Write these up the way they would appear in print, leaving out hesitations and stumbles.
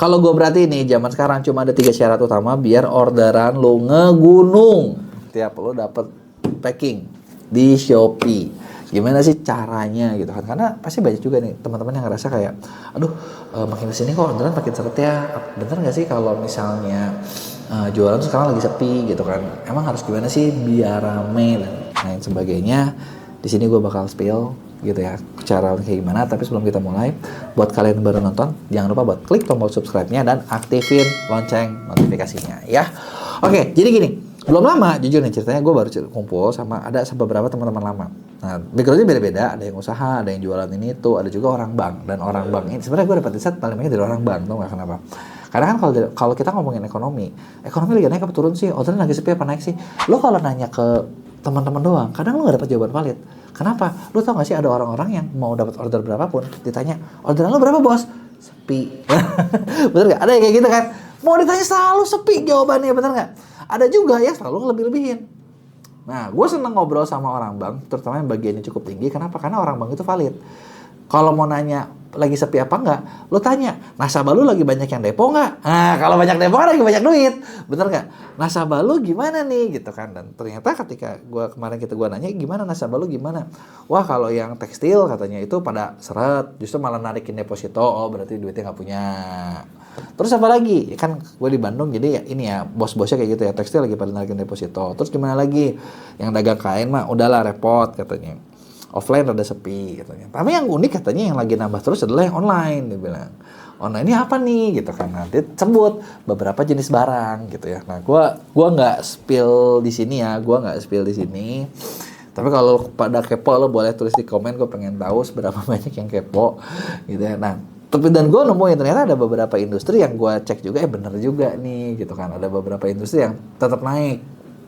Kalau gue berarti nih, zaman sekarang cuma ada 3 syarat utama biar orderan lo ngegunung. Tiap lo dapet packing di Shopee. Gimana sih caranya gitu kan? Karena pasti banyak juga nih teman-teman yang ngerasa kayak, aduh, makin kesini kok orderan makin seret ya. Bener nggak sih kalau misalnya jualan tuh sekarang lagi sepi gitu kan? Emang harus gimana sih biar rame dan lain sebagainya? Di sini gue bakal spill gitu ya cara kayak gimana. Tapi sebelum kita mulai, buat kalian yang baru nonton, jangan lupa buat klik tombol subscribe-nya dan aktifin lonceng notifikasinya ya. Oke, jadi gini, belum lama jujur nih ceritanya, gue baru kumpul sama beberapa teman-teman lama. Nah, backgroundnya beda-beda, ada yang usaha, ada yang jualan ini itu, ada juga orang bank. Dan orang bank ini sebenarnya gue dapat insight paling banyak dari orang bank, tau nggak kenapa? Karena kan kalau kita ngomongin ekonomi lagi naik apa turun sih? Orderan lagi sepi apa naik sih? Lo kalau nanya ke teman-teman doang, kadang lo nggak dapat jawaban valid. Kenapa? Lo tau gak sih ada orang-orang yang mau dapat order berapapun, ditanya, orderan lo berapa bos? Sepi. Bener gak? Ada yang kayak gitu kan? Mau ditanya selalu sepi jawabannya, bener gak? Ada juga yang selalu ngelebih-lebihin. Nah, gue seneng ngobrol sama orang bank, terutama yang bagiannya cukup tinggi. Kenapa? Karena orang bank itu valid. Kalau mau nanya lagi sepi apa enggak, lo tanya, nasabah lu lagi banyak yang depo nggak? Nah, kalau banyak depo lagi banyak duit, bener nggak? Nasabah lu gimana nih, gitu kan? Dan ternyata ketika gue nanya, gimana nasabah lu gimana? Wah, kalau yang tekstil katanya itu pada seret, justru malah narikin deposito. Oh, berarti duitnya nggak punya. Terus apa lagi? Kan gue di Bandung, jadi ya ini ya bos-bosnya kayak gitu ya, tekstil lagi pada narikin deposito. Terus gimana lagi? Yang dagang kain mah udahlah repot katanya. Offline rada sepi katanya. Tapi yang unik katanya yang lagi nambah terus adalah yang online, dia bilang. Online ini apa nih gitu kan. Nanti sebut beberapa jenis barang gitu ya. Nah, gua enggak spill di sini ya, Tapi kalau pada kepo lo boleh tulis di komen, gue pengen tahu seberapa banyak yang kepo gitu ya. Nah, tapi dan gue nemuin ternyata ada beberapa industri yang gue cek juga bener juga nih gitu kan. Ada beberapa industri yang tetap naik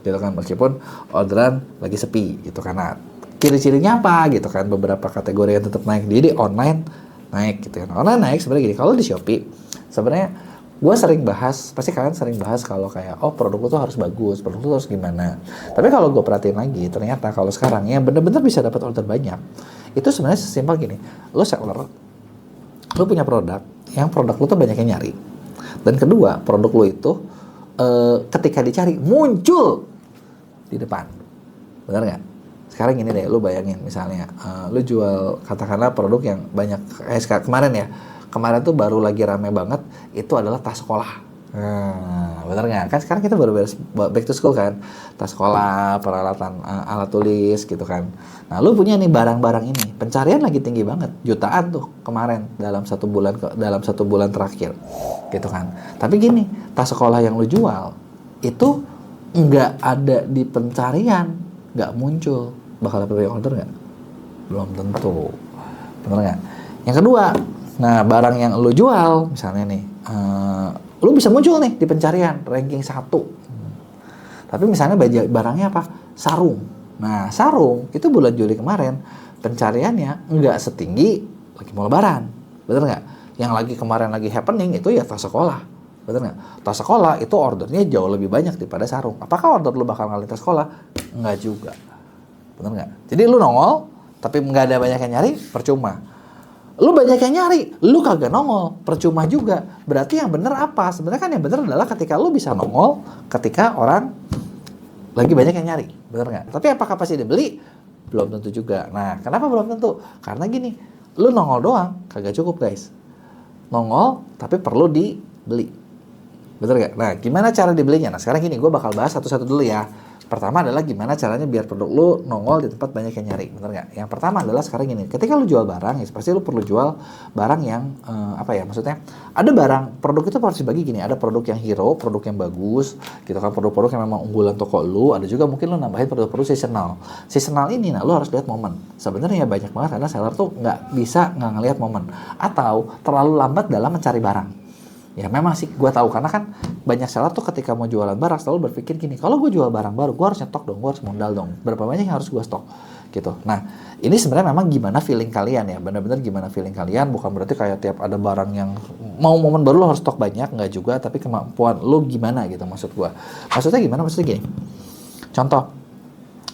gitu kan meskipun orderan lagi sepi gitu kan. Nah, ciri-cirinya apa gitu kan, beberapa kategori yang tetap naik. Jadi online naik gitu kan. Online naik sebenarnya gini, kalau di Shopee sebenarnya gue sering bahas, pasti kalian sering bahas kalau kayak produk lu tuh harus bagus, produk lu tuh harus gimana. Tapi kalau gue perhatiin lagi, ternyata kalau sekarang yang bener-bener bisa dapat order banyak, itu sebenarnya sesimpel gini, lu seller, lu punya produk, yang produk lu tuh banyak yang nyari. Dan kedua, produk lu itu ketika dicari muncul di depan, benar nggak? Sekarang gini deh, lu bayangin misalnya, lu jual katakanlah produk yang banyak, kemarin tuh baru lagi rame banget, itu adalah tas sekolah. Nah, bener nggak? Kan sekarang kita baru beres back to school kan, tas sekolah, peralatan alat tulis gitu kan. Nah, lu punya nih barang-barang ini, pencarian lagi tinggi banget, jutaan tuh kemarin dalam satu bulan terakhir, gitu kan. Tapi gini, tas sekolah yang lu jual itu nggak ada di pencarian, nggak muncul, bakal dapat order nggak? Belum tentu, bener nggak? Yang kedua, nah barang yang lu jual misalnya nih, lu bisa muncul nih di pencarian ranking 1. Tapi misalnya barangnya apa? Sarung. Nah, sarung itu bulan Juli kemarin pencariannya nggak setinggi lagi mau lebaran, bener nggak? Yang lagi kemarin lagi happening itu ya tas sekolah. Betul nggak? Tas sekolah itu ordernya jauh lebih banyak daripada sarung. Apakah order lu bakal ngalihin tas sekolah? Nggak juga. Betul nggak? Jadi lu nongol, tapi nggak ada banyak yang nyari, percuma. Lu banyak yang nyari, lu kagak nongol, percuma juga. Berarti yang bener apa? Sebenarnya kan yang bener adalah ketika lu bisa nongol, ketika orang lagi banyak yang nyari. Bener nggak? Tapi apakah pasti dibeli? Belum tentu juga. Nah, kenapa belum tentu? Karena gini, lu nongol doang, kagak cukup guys. Nongol, tapi perlu dibeli. Betul gak? Nah, gimana cara dibelinya? Nah, sekarang gini, gue bakal bahas satu-satu dulu ya. Pertama adalah gimana caranya biar produk lu nongol di tempat banyak yang nyari. Bener gak? Yang pertama adalah sekarang gini, ketika lu jual barang, ya pasti lu perlu jual barang yang, maksudnya, ada barang, produk itu harus dibagi gini, ada produk yang hero, produk yang bagus, gitu kan, produk-produk yang memang unggulan toko lu, ada juga mungkin lu nambahin produk-produk seasonal. Seasonal ini, nah, lu harus lihat momen. Sebenarnya banyak banget karena seller tuh nggak ngelihat momen. Atau terlalu lambat dalam mencari barang. Ya memang sih gue tahu, karena kan banyak seller tuh ketika mau jualan barang selalu berpikir gini, kalau gue jual barang baru gue harus nyetok dong, gue harus modal dong, berapa banyak yang harus gue stok gitu. Nah ini sebenarnya memang gimana feeling kalian ya, benar-benar gimana feeling kalian, bukan berarti kayak tiap ada barang yang mau momen baru lo harus stok banyak, nggak juga, tapi kemampuan lo gimana gitu maksud gue. Maksudnya gimana? Maksudnya gini, contoh,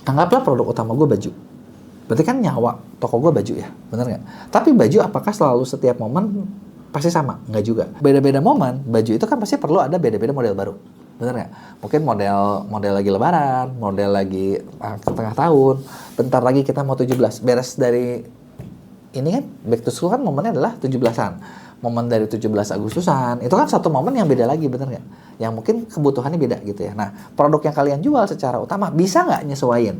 anggaplah produk utama gue baju, berarti kan nyawa toko gue baju ya, benar nggak? Tapi baju apakah selalu setiap momen pasti sama? Nggak juga. Beda-beda momen, baju itu kan pasti perlu ada beda-beda model baru. Bener nggak? Mungkin model lagi lebaran, model lagi tengah tahun, bentar lagi kita mau 17. Beres dari ini kan, back to school kan momennya adalah 17-an. Momen dari 17 Agustusan, itu kan satu momen yang beda lagi, bener nggak? Yang mungkin kebutuhannya beda gitu ya. Nah, produk yang kalian jual secara utama, bisa nggak nyesuaiin?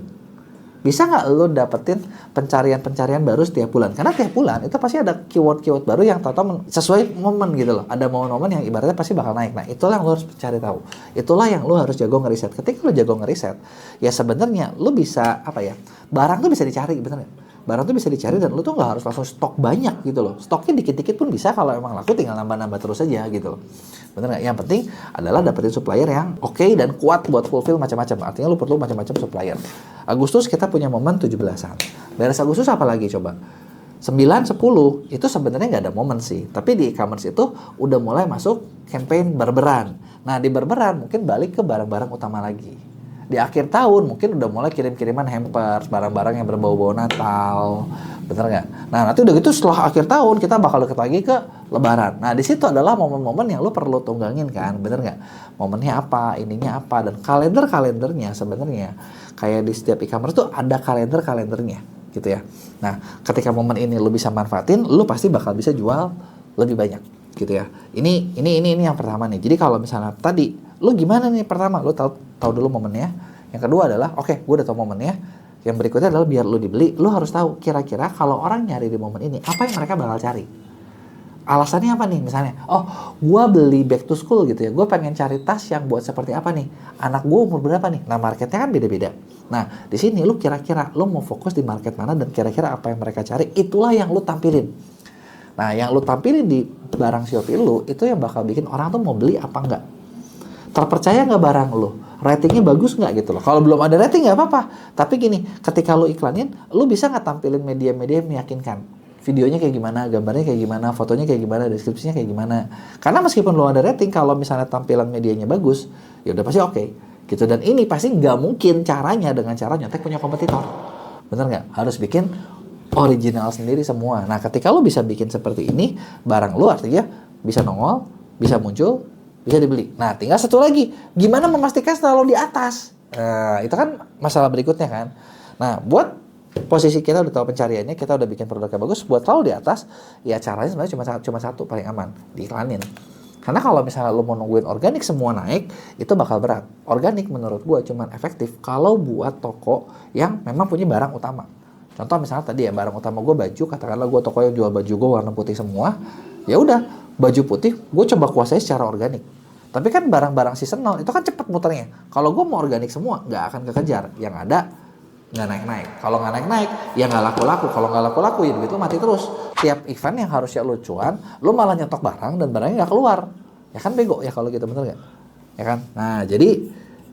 Bisa nggak lo dapetin pencarian-pencarian baru setiap bulan? Karena tiap bulan itu pasti ada keyword-keyword baru yang sesuai momen gitu loh. Ada momen-momen yang ibaratnya pasti bakal naik. Nah, itulah yang lo harus cari tahu. Itulah yang lo harus jago ngeriset. Ketika lo jago ngeriset, ya sebenarnya lo bisa, barang tuh bisa dicari, bener nggak? Barang tuh bisa dicari dan lu tuh nggak harus langsung stok banyak gitu loh. Stoknya dikit-dikit pun bisa, kalau emang laku tinggal nambah-nambah terus aja gitu loh. Bener nggak? Yang penting adalah dapetin supplier yang oke dan kuat buat fulfill macam-macam. Artinya lu perlu macam-macam supplier. Agustus kita punya momen 17-an. Beres Agustus apa lagi coba? 9, 10 itu sebenarnya nggak ada momen sih. Tapi di e-commerce itu udah mulai masuk campaign berberan. Nah di berberan mungkin balik ke barang-barang utama lagi. Di akhir tahun mungkin udah mulai kirim-kiriman hampers, barang-barang yang berbau-bau Natal, bener nggak? Nah nanti udah gitu setelah akhir tahun kita bakal deket lagi ke Lebaran. Nah di situ adalah momen-momen yang lu perlu tunggangin kan, bener nggak? Momennya apa, ininya apa, dan kalendernya sebenarnya kayak di setiap e-commerce tuh ada kalendernya, gitu ya. Nah ketika momen ini lu bisa manfaatin, lu pasti bakal bisa jual lebih banyak, gitu ya. Ini yang pertama nih. Jadi kalau misalnya tadi lu gimana nih, pertama lu tahu dulu momennya. Yang kedua adalah oke, gue udah tahu momennya. Yang berikutnya adalah biar lu dibeli, lu harus tahu kira-kira kalau orang nyari di momen ini apa yang mereka bakal cari. Alasannya apa nih? Misalnya, gue beli back to school gitu ya, gue pengen cari tas yang buat seperti apa nih, anak gue umur berapa nih. Nah marketnya kan beda-beda. Nah di sini lu kira-kira lu mau fokus di market mana dan kira-kira apa yang mereka cari, itulah yang lu tampilin. Nah yang lu tampilin di barang Shopee lu itu yang bakal bikin orang tuh mau beli apa enggak. Terpercaya nggak barang lo? Ratingnya bagus nggak gitu loh. Kalau belum ada rating nggak apa-apa. Tapi gini, ketika lo iklanin, lo bisa nggak tampilin media-media yang meyakinkan? Videonya kayak gimana, gambarnya kayak gimana, fotonya kayak gimana, deskripsinya kayak gimana. Karena meskipun lo ada rating, kalau misalnya tampilan medianya bagus, ya udah pasti oke. Gitu. Dan ini pasti nggak mungkin caranya dengan cara nyontek punya kompetitor. Bener nggak? Harus bikin original sendiri semua. Nah ketika lo bisa bikin seperti ini, barang lo artinya bisa nongol, bisa muncul, bisa dibeli. Nah, tinggal satu lagi, gimana memastikan setelah lo di atas? Nah, itu kan masalah berikutnya kan. Nah, buat posisi kita udah tahu pencariannya, kita udah bikin produknya bagus, buat lo di atas, ya caranya sebenarnya cuma satu paling aman, diiklanin. Karena kalau misalnya lo mau nungguin organik semua naik, itu bakal berat. Organik menurut gua cuma efektif kalau buat toko yang memang punya barang utama. Contoh misalnya tadi ya, barang utama gua baju, katakanlah gua toko yang jual baju gua warna putih semua, ya udah, baju putih gua coba kuasai secara organik. Tapi kan barang-barang seasonal itu kan cepet muternya. Kalau gue mau organik semua, nggak akan kekejar. Yang ada nggak naik-naik. Kalau nggak naik-naik, ya nggak laku-laku. Kalau nggak laku-laku, ya begitu mati terus. Tiap event yang harusnya lo cuan, lo malah nyetok barang dan barangnya nggak keluar. Ya kan bego ya kalau gitu, bener nggak? Ya kan? Nah jadi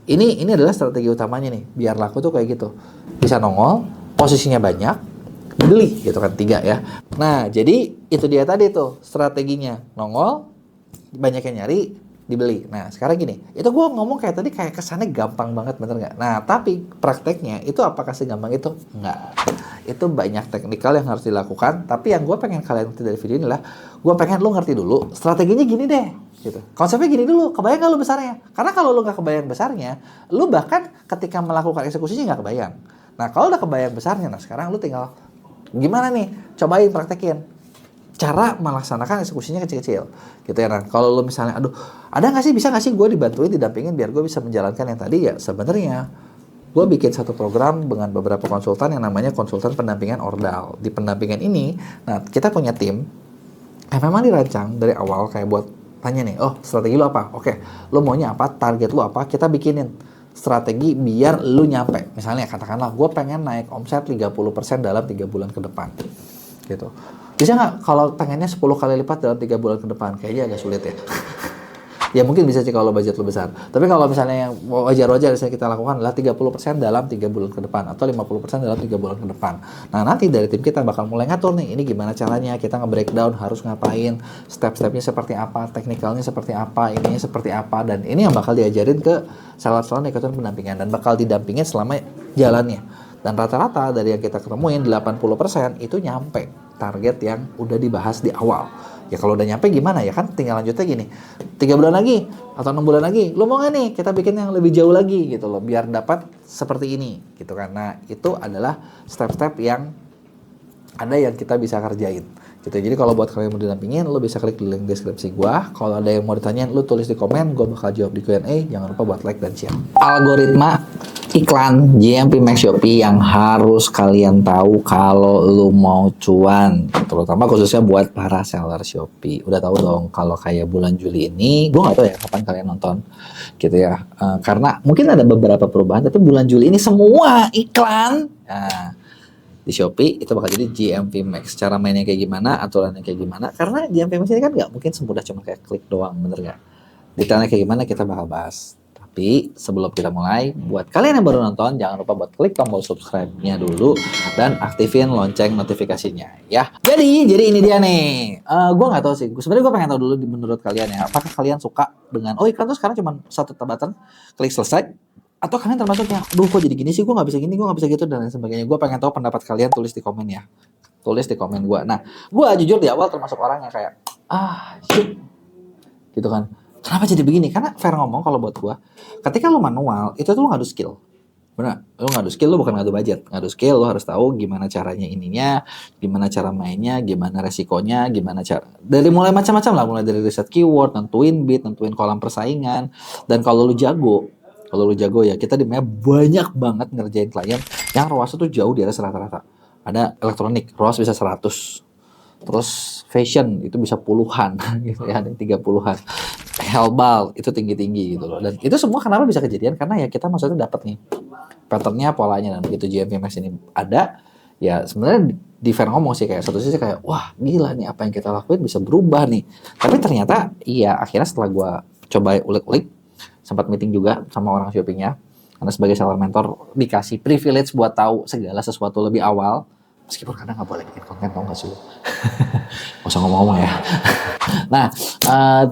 ini adalah strategi utamanya nih. Biar laku tuh kayak gitu. Bisa nongol, posisinya banyak, beli gitu kan, 3 ya. Nah jadi itu dia tadi tuh strateginya. Nongol, banyak yang nyari, dibeli. Nah sekarang gini, itu gue ngomong kayak tadi kayak kesannya gampang banget, bener nggak? Nah tapi prakteknya itu apakah segampang itu? Enggak. Itu banyak teknikal yang harus dilakukan. Tapi yang gue pengen kalian ngerti dari video ini adalah, gue pengen lo ngerti dulu strateginya gini deh, gitu. Konsepnya gini dulu, kebayang gak lo besarnya? Karena kalau lo nggak kebayang besarnya, lo bahkan ketika melakukan eksekusinya nggak kebayang. Nah kalau udah kebayang besarnya, nah sekarang lo tinggal gimana nih? Cobain praktekin cara melaksanakan eksekusinya kecil-kecil gitu ya. Nah kalau lo misalnya ada nggak sih, bisa nggak sih gue dibantuin, didampingin biar gue bisa menjalankan yang tadi, ya sebenarnya gue bikin satu program dengan beberapa konsultan yang namanya konsultan pendampingan ordal. Di pendampingan ini, nah kita punya tim yang memang dirancang dari awal kayak buat tanya nih, strategi lo apa? Oke, lo maunya apa? Target lo apa? Kita bikinin strategi biar lo nyampe. Misalnya katakanlah gue pengen naik omset 30% dalam 3 bulan ke depan gitu. Bisa nggak kalau pengennya 10 kali lipat dalam 3 bulan ke depan? Kayaknya agak sulit ya. Ya mungkin bisa sih kalau budget lo besar. Tapi kalau misalnya yang wajar-wajar yang kita lakukan adalah 30% dalam 3 bulan ke depan atau 50% dalam 3 bulan ke depan. Nah nanti dari tim kita bakal mulai ngatur nih, ini gimana caranya, kita nge-breakdown harus ngapain, step-stepnya seperti apa, teknikalnya seperti apa, ininya seperti apa, dan ini yang bakal diajarin ke seller-seller yang ikutan pendampingan dan bakal didampingin selama jalannya. Dan rata-rata dari yang kita ketemuin 80% itu nyampe. target yang udah dibahas di awal. Ya kalau udah nyampe gimana ya kan, tinggal lanjutnya gini, 3 bulan lagi atau 6 bulan lagi, lo mau nggak nih kita bikin yang lebih jauh lagi gitu loh, biar dapat seperti ini gitu kan. Nah itu adalah step-step yang ada yang kita bisa kerjain gitu. Jadi kalau buat kalian yang mau didampingin, lo bisa klik di link deskripsi gua. Kalau ada yang mau ditanyain, lo tulis di komen, gua bakal jawab di Q&A. Jangan lupa buat like dan share. Algoritma iklan JMP Max Shopee yang harus kalian tahu kalau lu mau cuan, terutama khususnya buat para seller Shopee. Udah tahu dong kalau kayak bulan Juli ini, gua nggak tahu ya kapan kalian nonton gitu ya, karena mungkin ada beberapa perubahan, tapi bulan Juli ini semua iklan di Shopee itu bakal jadi JMP Max. Cara mainnya kayak gimana, aturannya kayak gimana, karena JMP Max ini kan nggak mungkin semudah cuma kayak klik doang, bener nggak? Detailnya kayak gimana kita bakal bahas. Tapi sebelum kita mulai, buat kalian yang baru nonton, jangan lupa buat klik tombol subscribe-nya dulu dan aktifin lonceng notifikasinya ya. Jadi ini dia nih. Gue nggak tahu sih. Sebenarnya gue pengen tahu dulu menurut kalian ya, apakah kalian suka dengan iklan tuh sekarang cuma satu button, klik selesai, atau kalian termasuk yang, aduh kok jadi gini sih, gue nggak bisa gini, gue nggak bisa gitu dan lain sebagainya. Gue pengen tahu pendapat kalian, tulis di komen ya. Tulis di komen gue. Nah, gue jujur di awal termasuk orang yang kayak, shit, gitu kan. Kenapa jadi begini? Karena fair ngomong kalau buat gua, ketika lu manual, itu tuh lu ngadu skill. Benar, lu ngadu skill, lu bukan ngadu budget. Ngadu skill, lu harus tahu gimana caranya ininya, gimana cara mainnya, gimana resikonya, gimana cara. Dari mulai macam-macam lah, mulai dari riset keyword, nentuin bid, nentuin kolam persaingan. Dan kalau lu jago ya, kita dimana banyak banget ngerjain klien yang ROAS itu jauh di atas rata-rata. Ada elektronik, ROAS bisa 100. Terus fashion itu bisa puluhan gitu ya, ada 30-an. Helbal itu tinggi-tinggi gitu loh. Dan itu semua kenapa bisa kejadian? Karena ya kita maksudnya dapat nih patternnya, polanya, dan begitu JMP Max ini ada, ya sebenarnya di fair ngomong sih kayak satu sisi kayak wah gila nih apa yang kita lakuin bisa berubah nih. Tapi ternyata iya, akhirnya setelah gue coba ulik-ulik, sempat meeting juga sama orang Shopee-nya, karena sebagai seller mentor dikasih privilege buat tahu segala sesuatu lebih awal. Meskipun kadang nggak boleh bikin konten, tau gak sih lu? Gak usah ngomong-ngomong ya. Nah,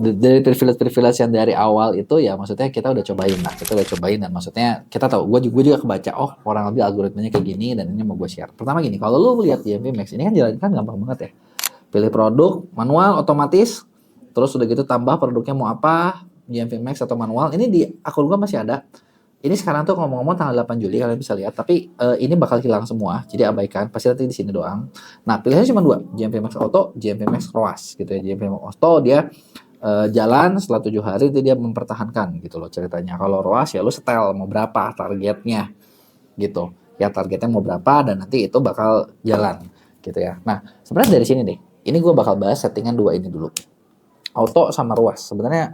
dari privilege yang dari awal itu ya maksudnya kita udah cobain lah. Kita udah cobain dan maksudnya kita tahu, gue juga kebaca, oh kurang lebih algoritmanya kayak gini dan ini mau gue share. Pertama gini, kalau lu lihat JMP Max ini kan jalan kan gampang banget ya. Pilih produk, manual, otomatis. Terus udah gitu tambah produknya mau apa, JMP Max atau manual. Ini di akun gue masih ada. Ini sekarang tuh ngomong-ngomong tanggal 8 Juli kalian bisa lihat, tapi ini bakal hilang semua, jadi abaikan, pasti nanti di sini doang. Nah, pilihannya cuma 2, JMP Max Auto, JMP Max ROAS gitu ya. JMP Max Auto dia jalan setelah 7 hari itu dia mempertahankan gitu loh ceritanya. Kalau ROAS ya lu setel mau berapa targetnya gitu. Ya targetnya mau berapa dan nanti itu bakal jalan gitu ya. Nah, sebenarnya dari sini deh. Ini gue bakal bahas settingan 2 ini dulu. Auto sama ROAS. Sebenarnya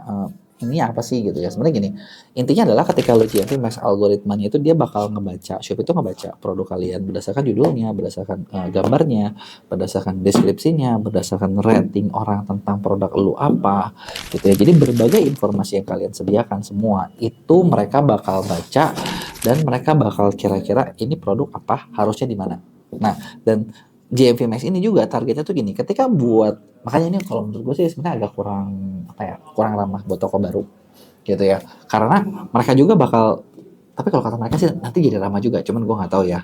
ini apa sih gitu ya, sebenarnya gini, intinya adalah ketika lo JMP Max algoritmanya itu dia bakal ngebaca, Shopee itu ngebaca produk kalian berdasarkan judulnya, berdasarkan gambarnya, berdasarkan deskripsinya, berdasarkan rating orang tentang produk lu apa gitu ya. Jadi berbagai informasi yang kalian sediakan semua itu mereka bakal baca dan mereka bakal kira-kira ini produk apa, harusnya di mana. Nah, dan JMP Max ini juga targetnya tuh gini, ketika buat, makanya ini kalau menurut gue sih sebenarnya agak kurang ramah buat toko baru gitu ya, karena mereka juga bakal, tapi kalau kata mereka sih nanti jadi ramah juga, cuman gue nggak tahu ya.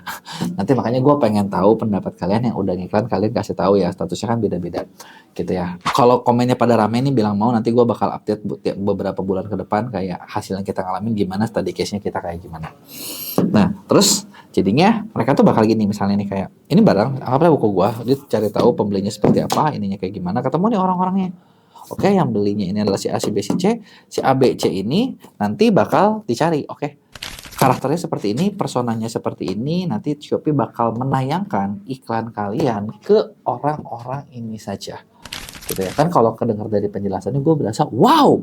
Nanti makanya gue pengen tahu pendapat kalian yang udah ngiklan, kalian kasih tahu ya, statusnya kan beda-beda gitu ya. Kalau komennya pada rame nih bilang mau, nanti gue bakal update beberapa bulan ke depan kayak hasil yang kita ngalamin gimana, study case-nya kita kayak gimana. Nah terus jadinya mereka tuh bakal gini, misalnya nih kayak ini barang, anggaplah buku gua, dia cari tahu pembelinya seperti apa, ininya kayak gimana, ketemu nih orang-orangnya. Oke, yang belinya ini adalah si A, si B, si C, si A, B, C ini nanti bakal dicari. Oke, karakternya seperti ini, personanya seperti ini, nanti Shopee bakal menayangkan iklan kalian ke orang-orang ini saja. Gitu ya. Kan kalau kedengar dari penjelasannya gue berasa, wow,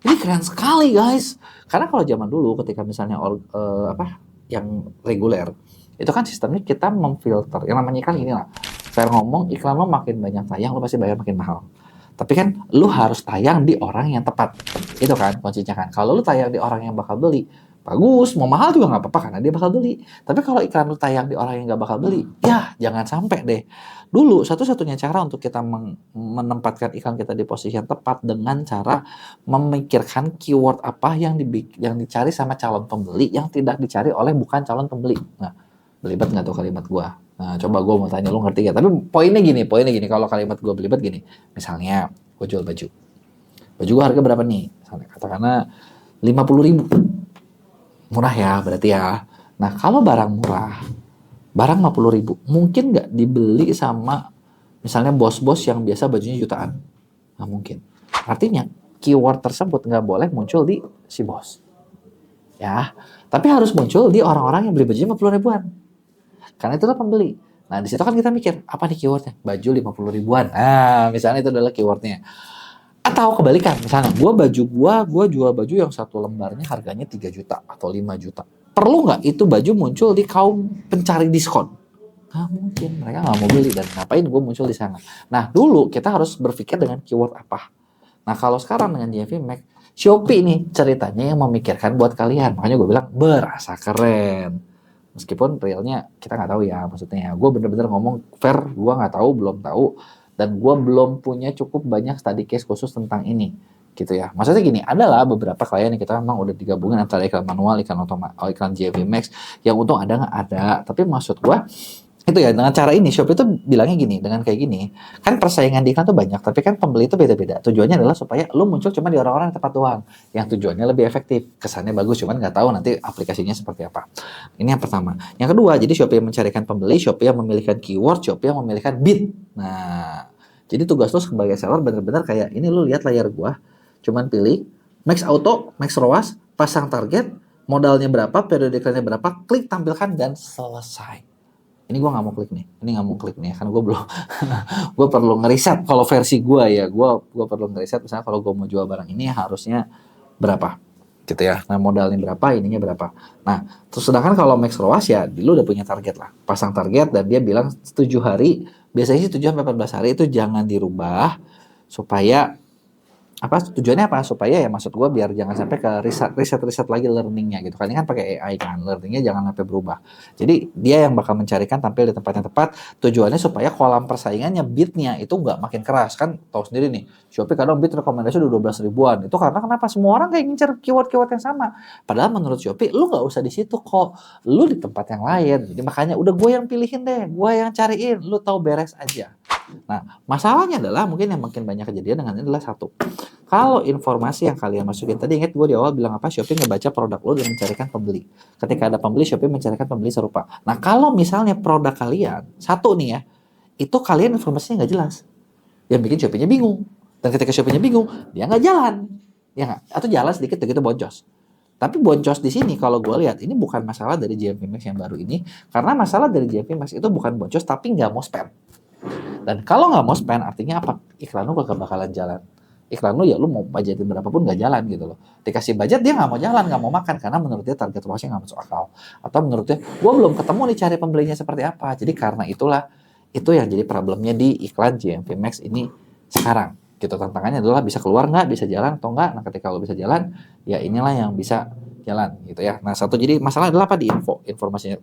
ini keren sekali guys. Karena kalau zaman dulu ketika misalnya yang reguler, itu kan sistemnya kita memfilter, yang namanya iklan inilah, fair ngomong, iklan lo makin banyak tayang, lo pasti bayar makin mahal. Tapi kan lo harus tayang di orang yang tepat, itu kan kuncinya kan. Kalau lo tayang di orang yang bakal beli, bagus, mau mahal juga nggak apa-apa karena dia bakal beli. Tapi kalau iklan lo tayang di orang yang nggak bakal beli, ya jangan sampai deh. Dulu satu-satunya cara untuk kita menempatkan iklan kita di posisi yang tepat dengan cara memikirkan keyword apa yang dicari sama calon pembeli yang tidak dicari oleh bukan calon pembeli. Nah, belibet nggak tuh kalimat gua? Nah, coba gue mau tanya, lu ngerti gak? Tapi poinnya gini, kalau kalimat gue belibet gini. Misalnya, gue jual baju. Baju gue harga berapa nih? Misalnya, katakanlah 50.000. Murah ya, berarti ya. Nah, kalau barang murah, barang 50.000, mungkin nggak dibeli sama misalnya bos-bos yang biasa bajunya jutaan? Nggak mungkin. Artinya, keyword tersebut nggak boleh muncul di si bos. Ya, tapi harus muncul di orang-orang yang beli baju 50 ribuan. Karena itulah pembeli. Nah, di situ kan kita mikir, apa nih keywordnya? Baju 50 ribuan. Nah, misalnya itu adalah keywordnya. Atau kebalikan, misalnya, gue jual baju yang satu lembarnya harganya 3 juta atau 5 juta. Perlu nggak itu baju muncul di kaum pencari diskon? Nggak mungkin, mereka nggak mau beli, dan ngapain gue muncul di sana. Nah, dulu kita harus berpikir dengan keyword apa. Nah, kalau sekarang dengan JV Max, Shopee nih ceritanya yang memikirkan buat kalian. Makanya gue bilang berasa keren. Meskipun realnya kita nggak tahu ya, maksudnya gue bener-bener ngomong fair, gue nggak tahu, belum tahu, dan gue belum punya cukup banyak study case khusus tentang ini, gitu ya. Maksudnya gini, adalah beberapa klien yang kita memang udah digabungin antara iklan manual, iklan otomatis, iklan JV Max, yang untung ada nggak ada, tapi maksud gue itu ya, dengan cara ini Shopee itu bilangnya gini, dengan kayak gini, kan persaingan di iklan tuh banyak, tapi kan pembeli itu beda-beda. Tujuannya adalah supaya lo muncul cuma di orang-orang yang tepat doang, yang tujuannya lebih efektif, kesannya bagus, cuman nggak tahu nanti aplikasinya seperti apa. Ini yang pertama. Yang kedua, jadi Shopee yang mencarikan pembeli, Shopee yang memilihkan keyword, Shopee yang memilihkan bid. Nah, jadi tugas lo sebagai seller bener-bener kayak, ini lo lihat layar gua, cuman pilih Max Auto, Max ROAS, pasang target, modalnya berapa, periode iklannya berapa, klik tampilkan, dan selesai. Ini gue nggak mau klik nih, karena gue belum, gue perlu ngeriset. Kalau versi gue ya, gue perlu ngeriset. Misalnya kalau gue mau jual barang ini harusnya berapa, gitu ya. Nah, modalnya berapa, ininya berapa. Nah, terus sedangkan kalau Max ROAS ya, lu udah punya target lah, pasang target, dan dia bilang 7 hari, biasanya sih 7 sampai 14 hari itu jangan dirubah, supaya apa tujuannya apa, supaya ya maksud gue biar jangan sampai ke riset lagi learningnya gitu kan. Ini kan pakai AI kan, learningnya jangan sampai berubah. Jadi dia yang bakal mencarikan tampil di tempat yang tepat, tujuannya supaya kolam persaingannya, bidnya itu nggak makin keras. Kan tahu sendiri nih, Shopee kadang bid rekomendasi udah 12 ribuan, itu karena kenapa, semua orang kayak ngincer keyword yang sama, padahal menurut Shopee lu nggak usah di situ kok, lu di tempat yang lain. Jadi makanya udah gue yang pilihin deh, gue yang cariin, lu tahu beres aja. Nah, masalahnya adalah mungkin yang makin banyak kejadian dengan ini adalah satu. Kalau informasi yang kalian masukin tadi, ingat gue di awal bilang apa? Shopee ngebaca produk lo dan mencarikan pembeli. Ketika ada pembeli, Shopee mencarikan pembeli serupa. Nah, kalau misalnya produk kalian satu nih ya, itu kalian informasinya nggak jelas, yang bikin Shopee-nya bingung. Dan ketika Shopee-nya bingung, dia nggak jalan, ya nggak? Atau jalan sedikit begitu boncos. Tapi boncos di sini kalau gue lihat ini bukan masalah dari JMP Max yang baru ini, karena masalah dari JMP Max itu bukan boncos tapi nggak mau spend. Dan kalau nggak mau spend artinya apa? Iklan lu gak bakalan jalan. Iklan lu ya lu mau budgetin berapapun nggak jalan gitu loh. Dikasih budget dia nggak mau jalan, nggak mau makan, karena menurut dia target luasnya nggak masuk akal. Atau menurut dia, gue belum ketemu nih cari pembelinya seperti apa. Jadi karena itulah, itu yang jadi problemnya di iklan JMP Max ini sekarang. Gitu, tantangannya adalah bisa keluar nggak, bisa jalan atau nggak. Nah, ketika lo bisa jalan, ya inilah yang bisa jalan gitu ya. Nah, satu, jadi masalah adalah apa di informasinya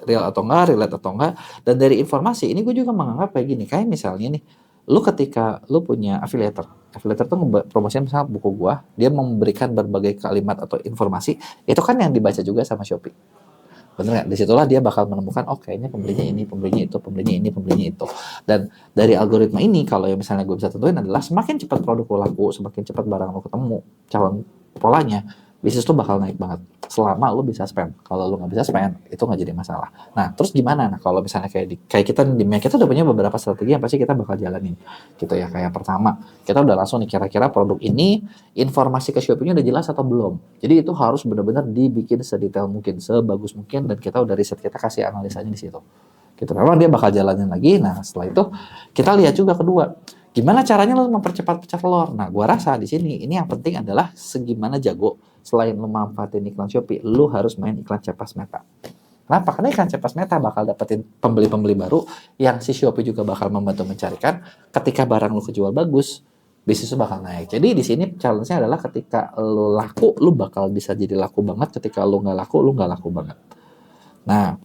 real atau enggak, relate atau enggak. Dan dari informasi ini gue juga menganggap kayak gini, kayak misalnya nih, lu ketika lu punya affiliator tuh promosiin misalnya buku gua, dia memberikan berbagai kalimat atau informasi, itu kan yang dibaca juga sama Shopee. Bener nggak? Disitulah dia bakal menemukan, oh kayaknya pembelinya ini, pembelinya itu, pembelinya ini, pembelinya itu. Dan dari algoritma ini, kalau yang misalnya gue bisa tentuin adalah semakin cepat produk lo laku, semakin cepat barang lo ketemu calon polanya, bisnis tuh bakal naik banget. Selama lo bisa spend. Kalau lo nggak bisa spend, itu nggak jadi masalah. Nah, terus gimana? Nah, kalau misalnya kayak kita di Mac, kita udah punya beberapa strategi yang pasti kita bakal jalanin. Gitu ya. Kayak pertama, kita udah langsung nih kira-kira produk ini, informasi ke Shopee-nya udah jelas atau belum. Jadi itu harus benar-benar dibikin sedetail mungkin, sebagus mungkin, dan kita udah riset, kita kasih analisanya di situ. Gitu. Memang dia bakal jalanin lagi. Nah, setelah itu kita lihat juga kedua, gimana caranya lo mempercepat pecah telur. Nah, gua rasa di sini ini yang penting adalah segimana jago. Selain lo manfaatin iklan Shopee, lo harus main iklan Cepas Meta. Kenapa? Karena iklan Cepas Meta bakal dapetin pembeli-pembeli baru yang si Shopee juga bakal membantu mencarikan. Ketika barang lo kejual bagus, bisnis lo bakal naik. Jadi di sini challenge-nya adalah ketika lo laku, lo bakal bisa jadi laku banget. Ketika lo nggak laku banget. Nah,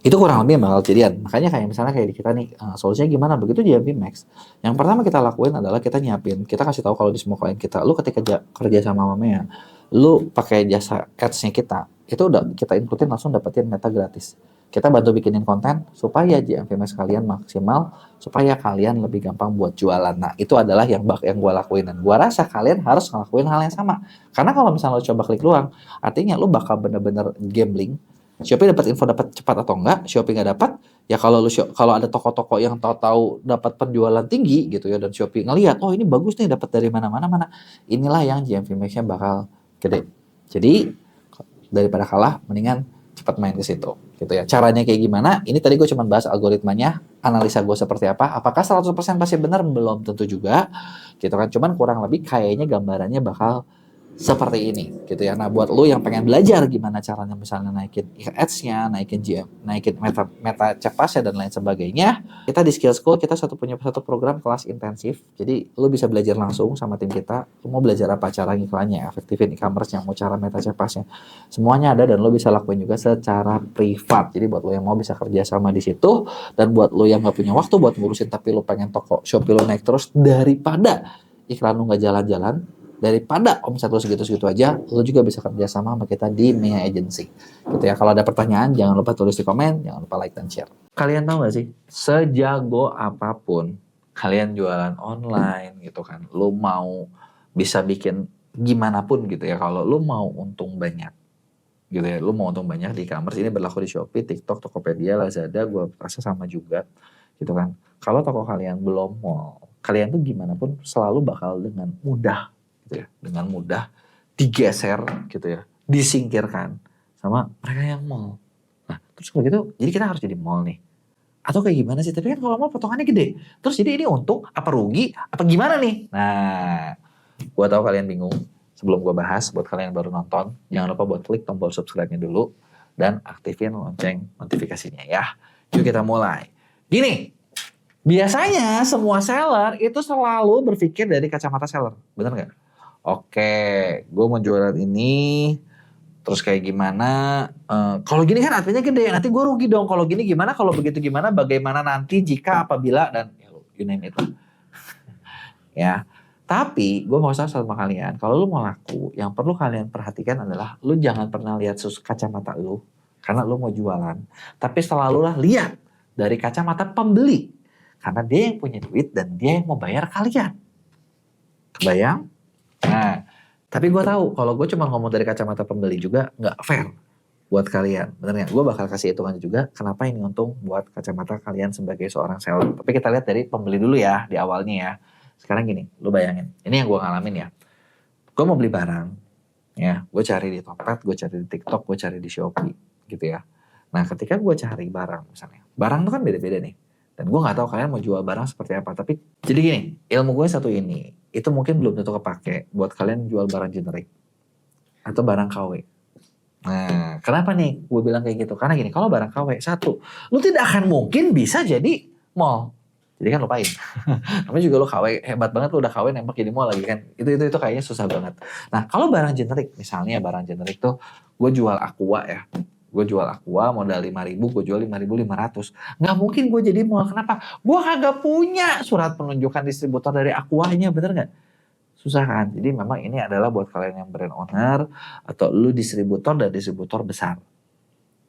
itu kurang lebih bakal jadian. Makanya kayak misalnya kayak di kita nih, solusinya gimana? Begitu JMP Max. Yang pertama kita lakuin adalah kita nyiapin, kita kasih tahu kalau di semua klien kita, lu ketika kerja sama Mamea, lu pakai jasa ads-nya kita, itu udah kita includein langsung dapetin meta gratis. Kita bantu bikinin konten supaya JMV Max kalian maksimal, supaya kalian lebih gampang buat jualan. Nah, itu adalah yang gue lakuin. Dan gue rasa kalian harus ngelakuin hal yang sama. Karena kalau misalnya lo coba klik doang, artinya lo bakal bener-bener gambling. Shopee dapat info dapat cepat atau enggak, Shopee nggak dapat, ya kalau ada toko-toko yang tahu-tahu dapat penjualan tinggi gitu ya, dan Shopee ngelihat, oh ini bagus nih dapat dari mana-mana, inilah yang GMV Max-nya bakal gede. Jadi daripada kalah, mendingan cepat main ke situ gitu ya. Caranya kayak gimana? Ini tadi gue cuma bahas algoritmanya, analisa gue seperti apa. Apakah 100% pasti benar? Belum tentu juga gitu kan. Cuman kurang lebih kayaknya gambarannya bakal seperti ini gitu ya. Nah, buat lu yang pengen belajar gimana caranya misalnya naikin ads-nya, naikin GM, naikin meta cek pasnya dan lain sebagainya, kita di Skill School kita punya satu program kelas intensif. Jadi lu bisa belajar langsung sama tim kita. Lu mau belajar apa, cara ngiklannya, efektifin e-commerce-nya, mau cara meta cek pasnya. Semuanya ada dan lu bisa lakuin juga secara privat. Jadi buat lu yang mau bisa kerja sama di situ, dan buat lu yang nggak punya waktu buat ngurusin tapi lu pengen toko Shopee lu naik terus daripada iklan lu nggak jalan-jalan, daripada omset lo segitu-segitu aja, lo juga bisa kerja sama kita di Mia Agency. Gitu ya. Kalau ada pertanyaan, jangan lupa tulis di komen, jangan lupa like dan share. Kalian tahu gak sih, sejago apapun kalian jualan online gitu kan, lo mau bisa bikin gimana pun gitu ya, kalau lo mau untung banyak gitu ya, lo mau untung banyak di e-commerce, ini berlaku di Shopee, TikTok, Tokopedia, Lazada, gue rasa sama juga gitu kan. Kalau toko kalian belum mall, kalian tuh gimana pun selalu bakal dengan mudah gitu ya, dengan mudah digeser gitu ya, disingkirkan sama mereka yang mall. Nah, terus kalau gitu, jadi kita harus jadi mall nih. Atau kayak gimana sih? Tapi kan kalau mall potongannya gede. Terus jadi ini untung, apa rugi, apa gimana nih? Nah, gua tahu kalian bingung. Sebelum gua bahas, buat kalian yang baru nonton, jangan lupa buat klik tombol subscribe-nya dulu dan aktifin lonceng notifikasinya ya. Yuk kita mulai. Gini, biasanya semua seller itu selalu berpikir dari kacamata seller. Bener nggak? Oke, gue mau jualan ini, terus kayak gimana? Kalau gini kan artinya gede, nanti gue rugi dong. Kalau gini gimana? Kalau begitu gimana? Bagaimana nanti? Jika, apabila, dan ya, you name it. Ya, tapi gue mau sama kalian, kalau lu mau laku, yang perlu kalian perhatikan adalah lu jangan pernah lihat kacamata lu, karena lu mau jualan. Tapi selalulah lihat dari kacamata pembeli, karena dia yang punya duit dan dia yang mau bayar kalian. Kebayang? Nah, tapi gue tahu kalau gue cuma ngomong dari kacamata pembeli juga nggak fair buat kalian. Bener nggak? Gue bakal kasih hitungan juga kenapa ini untung buat kacamata kalian sebagai seorang seller. Tapi kita lihat dari pembeli dulu ya di awalnya ya. Sekarang gini, lu bayangin. Ini yang gue ngalamin ya. Gue mau beli barang, ya. Gue cari di Tokped, gue cari di TikTok, gue cari di Shopee, gitu ya. Nah, ketika gue cari barang misalnya, barang itu kan beda-beda nih. Dan gue nggak tahu kalian mau jual barang seperti apa. Tapi jadi gini, ilmu gue satu ini, itu mungkin belum tentu kepake buat kalian jual barang generik atau barang KW. Nah, kenapa nih gue bilang kayak gitu? Karena gini, kalau barang KW, satu, lu tidak akan mungkin bisa jadi mall. Jadi kan lupain. Namanya juga lu KW, hebat banget lu udah KW nembak jadi mall lagi kan. Itu kayaknya susah banget. Nah, kalau barang generik, misalnya barang generik tuh, gue jual Aqua ya. Gue jual Aqua modal 5.000, gue jual 5.500. Nggak mungkin gue jadi mall. Kenapa? Gue kagak punya surat penunjukan distributor dari Aquanya, bener nggak? Susah kan? Jadi memang ini adalah buat kalian yang brand owner atau lu distributor dan distributor besar.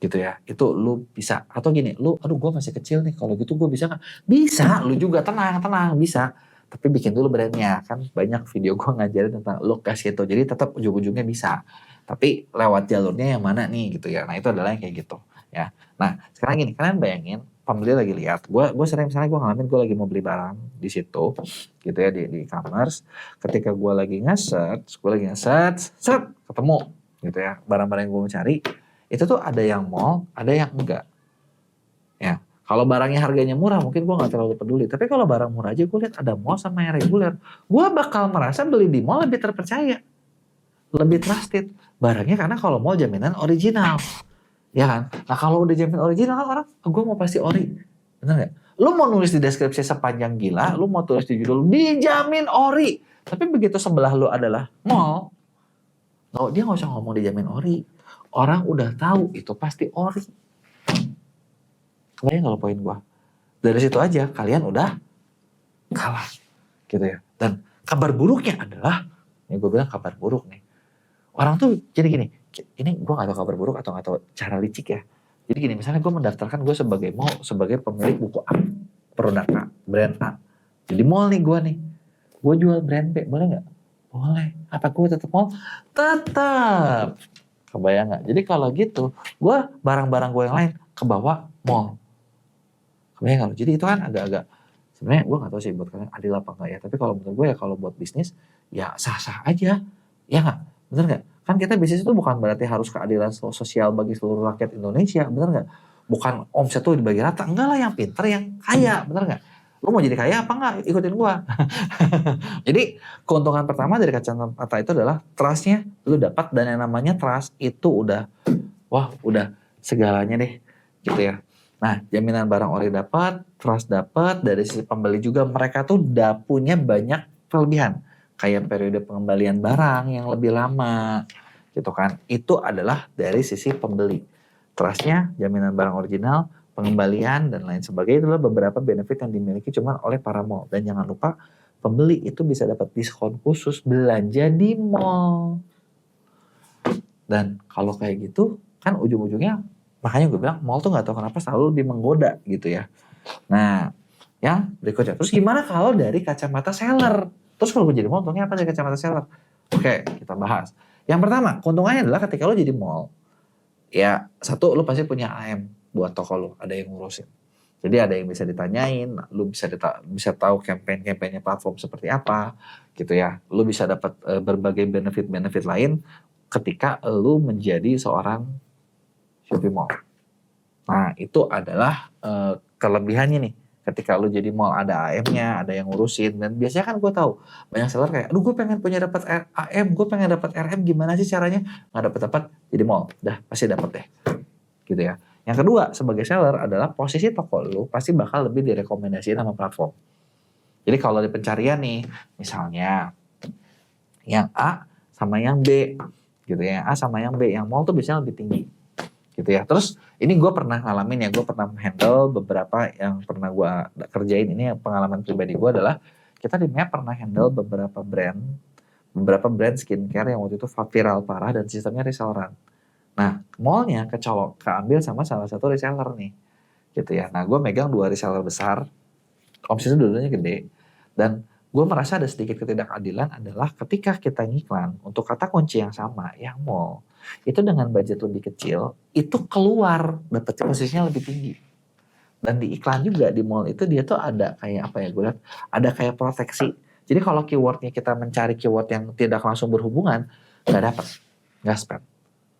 Gitu ya. Itu lu bisa. Atau gini, lu aduh gue masih kecil nih. Kalau gitu gue bisa nggak? Bisa, lu juga tenang, bisa. Tapi bikin dulu brandnya. Kan banyak video gue ngajarin tentang lu kasih itu. Jadi tetap ujung-ujungnya bisa. Tapi lewat jalurnya yang mana nih gitu ya. Nah itu adalah yang kayak gitu ya. Nah sekarang gini, kalian bayangin pembeli lagi lihat. Gue sering misalnya gue ngalamin gue lagi mau beli barang di situ gitu ya di e-commerce. Ketika gue lagi nge-search, set ketemu gitu ya. Barang-barang yang gue mau cari itu tuh ada yang mall, ada yang enggak. Ya. Kalau barangnya harganya murah mungkin gue gak terlalu peduli. Tapi kalau barang murah aja gue lihat ada mall sama yang reguler. Gue bakal merasa beli di mall lebih terpercaya. Lebih trusted barangnya karena kalau mall jaminan original, ya kan? Nah kalau udah jamin original kan orang, gue mau pasti ori, bener nggak? Lu mau nulis di deskripsi sepanjang gila, lu mau tulis di judul dijamin ori, tapi begitu sebelah lu adalah mall, dia nggak usah ngomong dijamin ori, orang udah tahu itu pasti ori. Kebayang kalau poin gue? Dari situ aja kalian udah kalah, gitu ya. Dan kabar buruknya adalah, ini gue bilang kabar buruk nih. Orang tuh jadi gini, ini gue gak tahu kabar buruk atau gak tahu cara licik ya. Jadi gini, misalnya gue mendaftarkan gue sebagai mall, sebagai pemilik buku A, produk A, brand A. Jadi mall nih gue nih. Gue jual brand B, boleh nggak? Boleh. Apa gue tetap mall? Tetap. Kebayang nggak? Jadi kalau gitu, gue barang-barang gue yang lain kebawa mall. Kebayang nggak? Jadi itu kan agak-agak, sebenarnya gue nggak tahu sih buat kalian adil apa enggak ya. Tapi kalau menurut gue ya kalau buat bisnis, ya sah-sah aja. Ya nggak? Bener nggak? Kan kita bisnis itu bukan berarti harus keadilan sosial bagi seluruh rakyat Indonesia. Bener nggak? Bukan omset tuh dibagi rata. Enggak lah, yang pinter, yang kaya. Bener nggak? Lu mau jadi kaya apa enggak? Ikutin gue. Jadi keuntungan pertama dari kacamata itu adalah trust-nya lu dapat, dan yang namanya trust itu udah, wah udah segalanya deh gitu ya. Nah, jaminan barang ori dapat, trust dapat, dari sisi pembeli juga mereka tuh udah punya banyak kelebihan. Kayak periode pengembalian barang yang lebih lama gitu kan. Itu adalah dari sisi pembeli. Trustnya, jaminan barang original, pengembalian, dan lain sebagainya. Itulah beberapa benefit yang dimiliki cuma oleh para mall. Dan jangan lupa, pembeli itu bisa dapat diskon khusus belanja di mall. Dan kalau kayak gitu, kan ujung-ujungnya, makanya gue bilang mall tuh gak tahu kenapa selalu lebih menggoda gitu ya. Nah, yang berikutnya, terus gimana kalau dari kacamata seller? Terus kalau gue jadi mall, untungnya apa dari kacamata seller? Oke, kita bahas. Yang pertama, keuntungannya adalah ketika lo jadi mall, ya satu, lo pasti punya AM buat toko lo, ada yang ngurusin. Jadi ada yang bisa ditanyain, lu bisa tahu campaign-campaignnya platform seperti apa, gitu ya. Lu bisa dapat berbagai benefit-benefit lain ketika lu menjadi seorang Shopee Mall. Nah, itu adalah kelebihannya nih. Ketika lu jadi mall, ada AM-nya, ada yang ngurusin. Dan biasanya kan gue tahu, banyak seller kayak, aduh gue pengen punya dapat AM, gue pengen dapat RM, gimana sih caranya? Nggak dapat-dapat, jadi mall. Dah, pasti dapat deh. Gitu ya. Yang kedua, sebagai seller adalah posisi toko lu pasti bakal lebih direkomendasiin sama platform. Jadi kalau di pencarian nih, misalnya yang A sama yang B, gitu ya. Yang A sama yang B, yang mall tuh biasanya lebih tinggi. Gitu ya. Terus ini gue pernah ngalamin ya, gue pernah handle beberapa yang pernah gue kerjain. Ini pengalaman pribadi gue adalah, kita di Map pernah handle beberapa brand skincare yang waktu itu viral parah dan sistemnya reselleran. Nah, mallnya keambil sama salah satu reseller nih, gitu ya. Nah, gue megang 2 reseller besar, omsetnya dua-duanya gede, dan gue merasa ada sedikit ketidakadilan adalah ketika kita ngiklan untuk kata kunci yang sama, yang mall, itu dengan budget lebih kecil, itu keluar, dapat posisinya lebih tinggi. Dan di iklan juga, di mall itu dia tuh ada kayak apa ya, gue lihat, ada kayak proteksi. Jadi kalau keywordnya kita mencari keyword yang tidak langsung berhubungan, nggak dapat, nggak spam.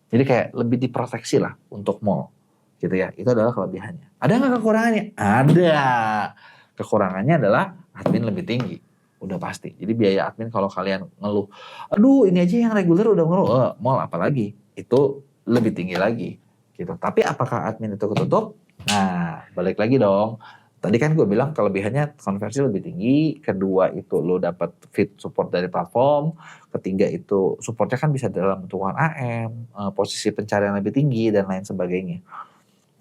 Jadi kayak lebih diproteksi lah untuk mall, gitu ya. Itu adalah kelebihannya. Ada nggak kekurangannya? Ada. Kekurangannya adalah admin lebih tinggi, udah pasti. Jadi biaya admin kalau kalian ngeluh, aduh ini aja yang reguler udah ngeluh, mall apalagi, itu lebih tinggi lagi, gitu. Tapi apakah admin itu ketutup? Nah, balik lagi dong. Tadi kan gue bilang kelebihannya konversi lebih tinggi, kedua itu lo dapat fit support dari platform, ketiga itu supportnya kan bisa dalam bentukan AM, posisi pencarian lebih tinggi, dan lain sebagainya.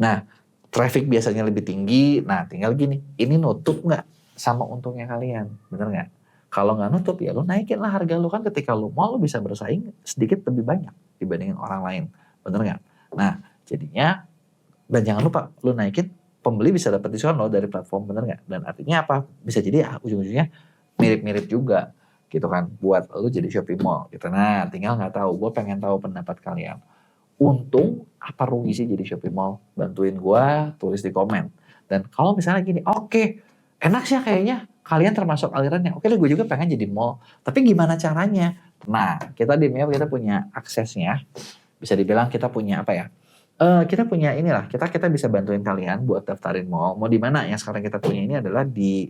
Nah, traffic biasanya lebih tinggi, nah tinggal gini, ini nutup nggak sama untungnya kalian, bener nggak? Kalau nggak nutup ya lo naikin lah harga lo, kan ketika lo mau lo bisa bersaing sedikit lebih banyak dibandingin orang lain, bener nggak? Nah, jadinya, dan jangan lupa lo naikin, pembeli bisa dapat diskon loh dari platform, bener nggak? Dan artinya apa? Bisa jadi ujung-ujungnya mirip-mirip juga, gitu kan, buat lo jadi Shopee Mall, gitu. Nah, tinggal nggak tahu, gue pengen tahu pendapat kalian. Untung apa rugi sih jadi Shopee Mall? Bantuin gue, tulis di komen. Dan kalau misalnya gini, oke, enak sih kayaknya, kalian termasuk alirannya, oke deh gue juga pengen jadi mall, tapi gimana caranya? Nah, kita di Mio kita punya aksesnya, bisa dibilang kita punya apa ya? Kita punya inilah, kita bisa bantuin kalian buat daftarin mall. Mau di mana? Yang sekarang kita punya ini adalah di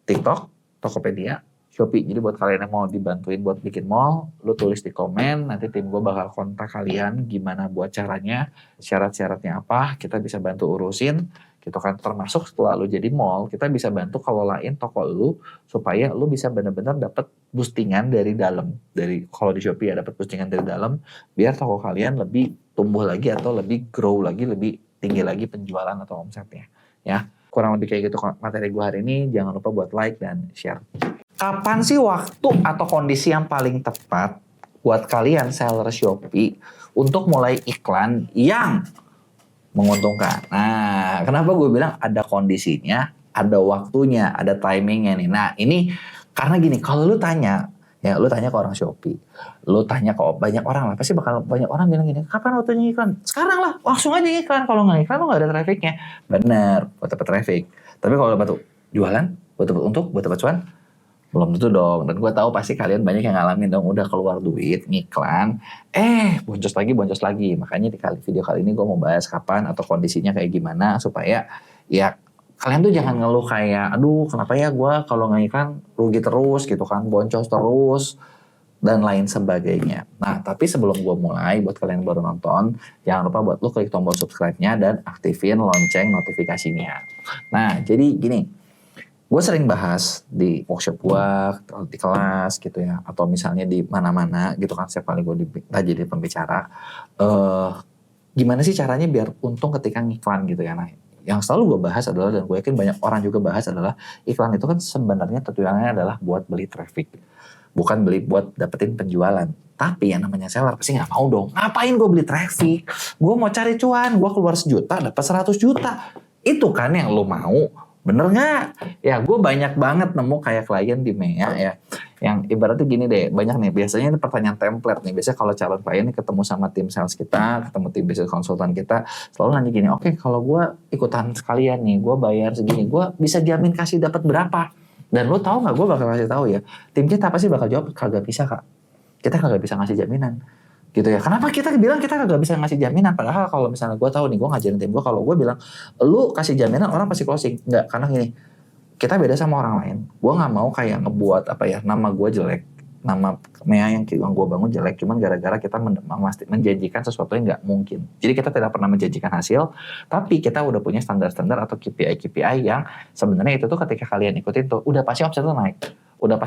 TikTok, Tokopedia, Shopee. Jadi buat kalian yang mau dibantuin buat bikin mall, lu tulis di komen, nanti tim gue bakal kontak kalian gimana buat caranya, syarat-syaratnya apa, kita bisa bantu urusin, gitu kan. Termasuk setelah lu jadi mall, kita bisa bantu kelolain toko lu supaya lu bisa benar-benar dapat boostingan dari dalam. Dari kalau di Shopee ya dapat boostingan dari dalam, biar toko kalian lebih tumbuh lagi atau lebih grow lagi, lebih tinggi lagi penjualan atau omsetnya. Ya, kurang lebih kayak gitu materi gue hari ini. Jangan lupa buat like dan share. Kapan sih waktu atau kondisi yang paling tepat buat kalian seller Shopee untuk mulai iklan yang menguntungkan. Nah, kenapa gue bilang ada kondisinya, ada waktunya, ada timingnya nih. Nah, ini karena gini, kalau lu tanya, ya lu tanya ke orang Shopee, lu tanya ke banyak orang lah, pasti bakal banyak orang bilang gini, kapan waktunya iklan? Sekarang lah, langsung aja iklan. Kalau nggak iklan, lu nggak ada trafficnya. Bener, buat dapat traffic. Tapi kalau dapat jualan, buat dapat untung, buat dapat cuan, belum tentu dong. Dan gue tahu pasti kalian banyak yang ngalamin dong, udah keluar duit ngiklan, boncos lagi. Makanya di video kali ini gue mau bahas kapan atau kondisinya kayak gimana supaya ya kalian tuh jangan ngeluh kayak, aduh kenapa ya gue kalau ngiklan rugi terus gitu kan, boncos terus dan lain sebagainya. Nah, tapi sebelum gue mulai, buat kalian yang baru nonton, jangan lupa buat lu klik tombol subscribe-nya dan aktifin lonceng notifikasinya. Nah, jadi gini, gue sering bahas di workshop gue, di kelas gitu ya, atau misalnya di mana-mana gitu kan, setiap kali gue jadi pembicara, gimana sih caranya biar untung ketika ngiklan gitu ya. Nah, yang selalu gue bahas adalah, dan gue yakin banyak orang juga bahas adalah, iklan itu kan sebenarnya tujuannya adalah buat beli traffic, bukan beli buat dapetin penjualan. Tapi yang namanya seller pasti nggak mau dong, ngapain gue beli traffic, gue mau cari cuan, gue keluar 1 juta dapat 100 juta, itu kan yang lo mau. Bener nggak? Ya gue banyak banget nemu kayak klien di MEA ya, yang ibaratnya gini deh, banyak nih, biasanya ini pertanyaan template nih, biasanya kalau calon klien nih ketemu sama tim sales kita, ketemu tim business konsultan kita, selalu nanya gini, oke, kalau gue ikutan sekalian nih, gue bayar segini, gue bisa jamin kasih dapat berapa? Dan lo tahu nggak, gue bakal kasih tahu ya, tim kita pasti bakal jawab, kagak bisa kak, kita kagak bisa ngasih jaminan. Gitu ya. Kenapa kita bilang kita kagak bisa ngasih jaminan? Padahal kalau misalnya gue tahu nih, gue ngajarin tim gue, kalau gue bilang lu kasih jaminan orang pasti closing. Enggak, karena gini, kita beda sama orang lain. Gue nggak mau kayak ngebuat nama gue jelek, nama MEA yang gue bangun jelek, cuman gara-gara kita menjanjikan sesuatu yang nggak mungkin. Jadi kita tidak pernah menjanjikan hasil, tapi kita udah punya standar-standar atau KPI yang sebenarnya itu tuh ketika kalian ikutin tuh udah pasti omset lu naik, udah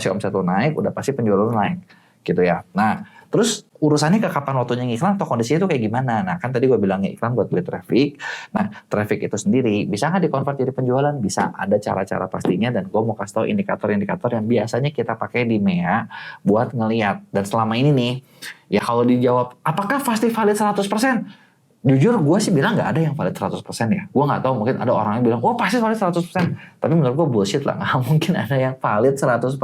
pasti penjualan lu naik, gitu ya. Nah, terus urusannya ke kapan waktunya ngiklan atau kondisinya itu kayak gimana? Nah, kan tadi gue bilang iklan buat beli traffic. Nah, traffic itu sendiri bisa nggak dikonvert jadi penjualan? Bisa, ada cara-cara pastinya, dan gue mau kasih tau indikator-indikator yang biasanya kita pakai di MEA buat ngeliat. Dan selama ini nih, ya kalau dijawab apakah pasti valid 100%? Jujur gue sih bilang gak ada yang valid 100% ya. Gue gak tahu, mungkin ada orang yang bilang, oh pasti valid 100%. Tapi menurut gue bullshit lah. Gak mungkin ada yang valid 100%.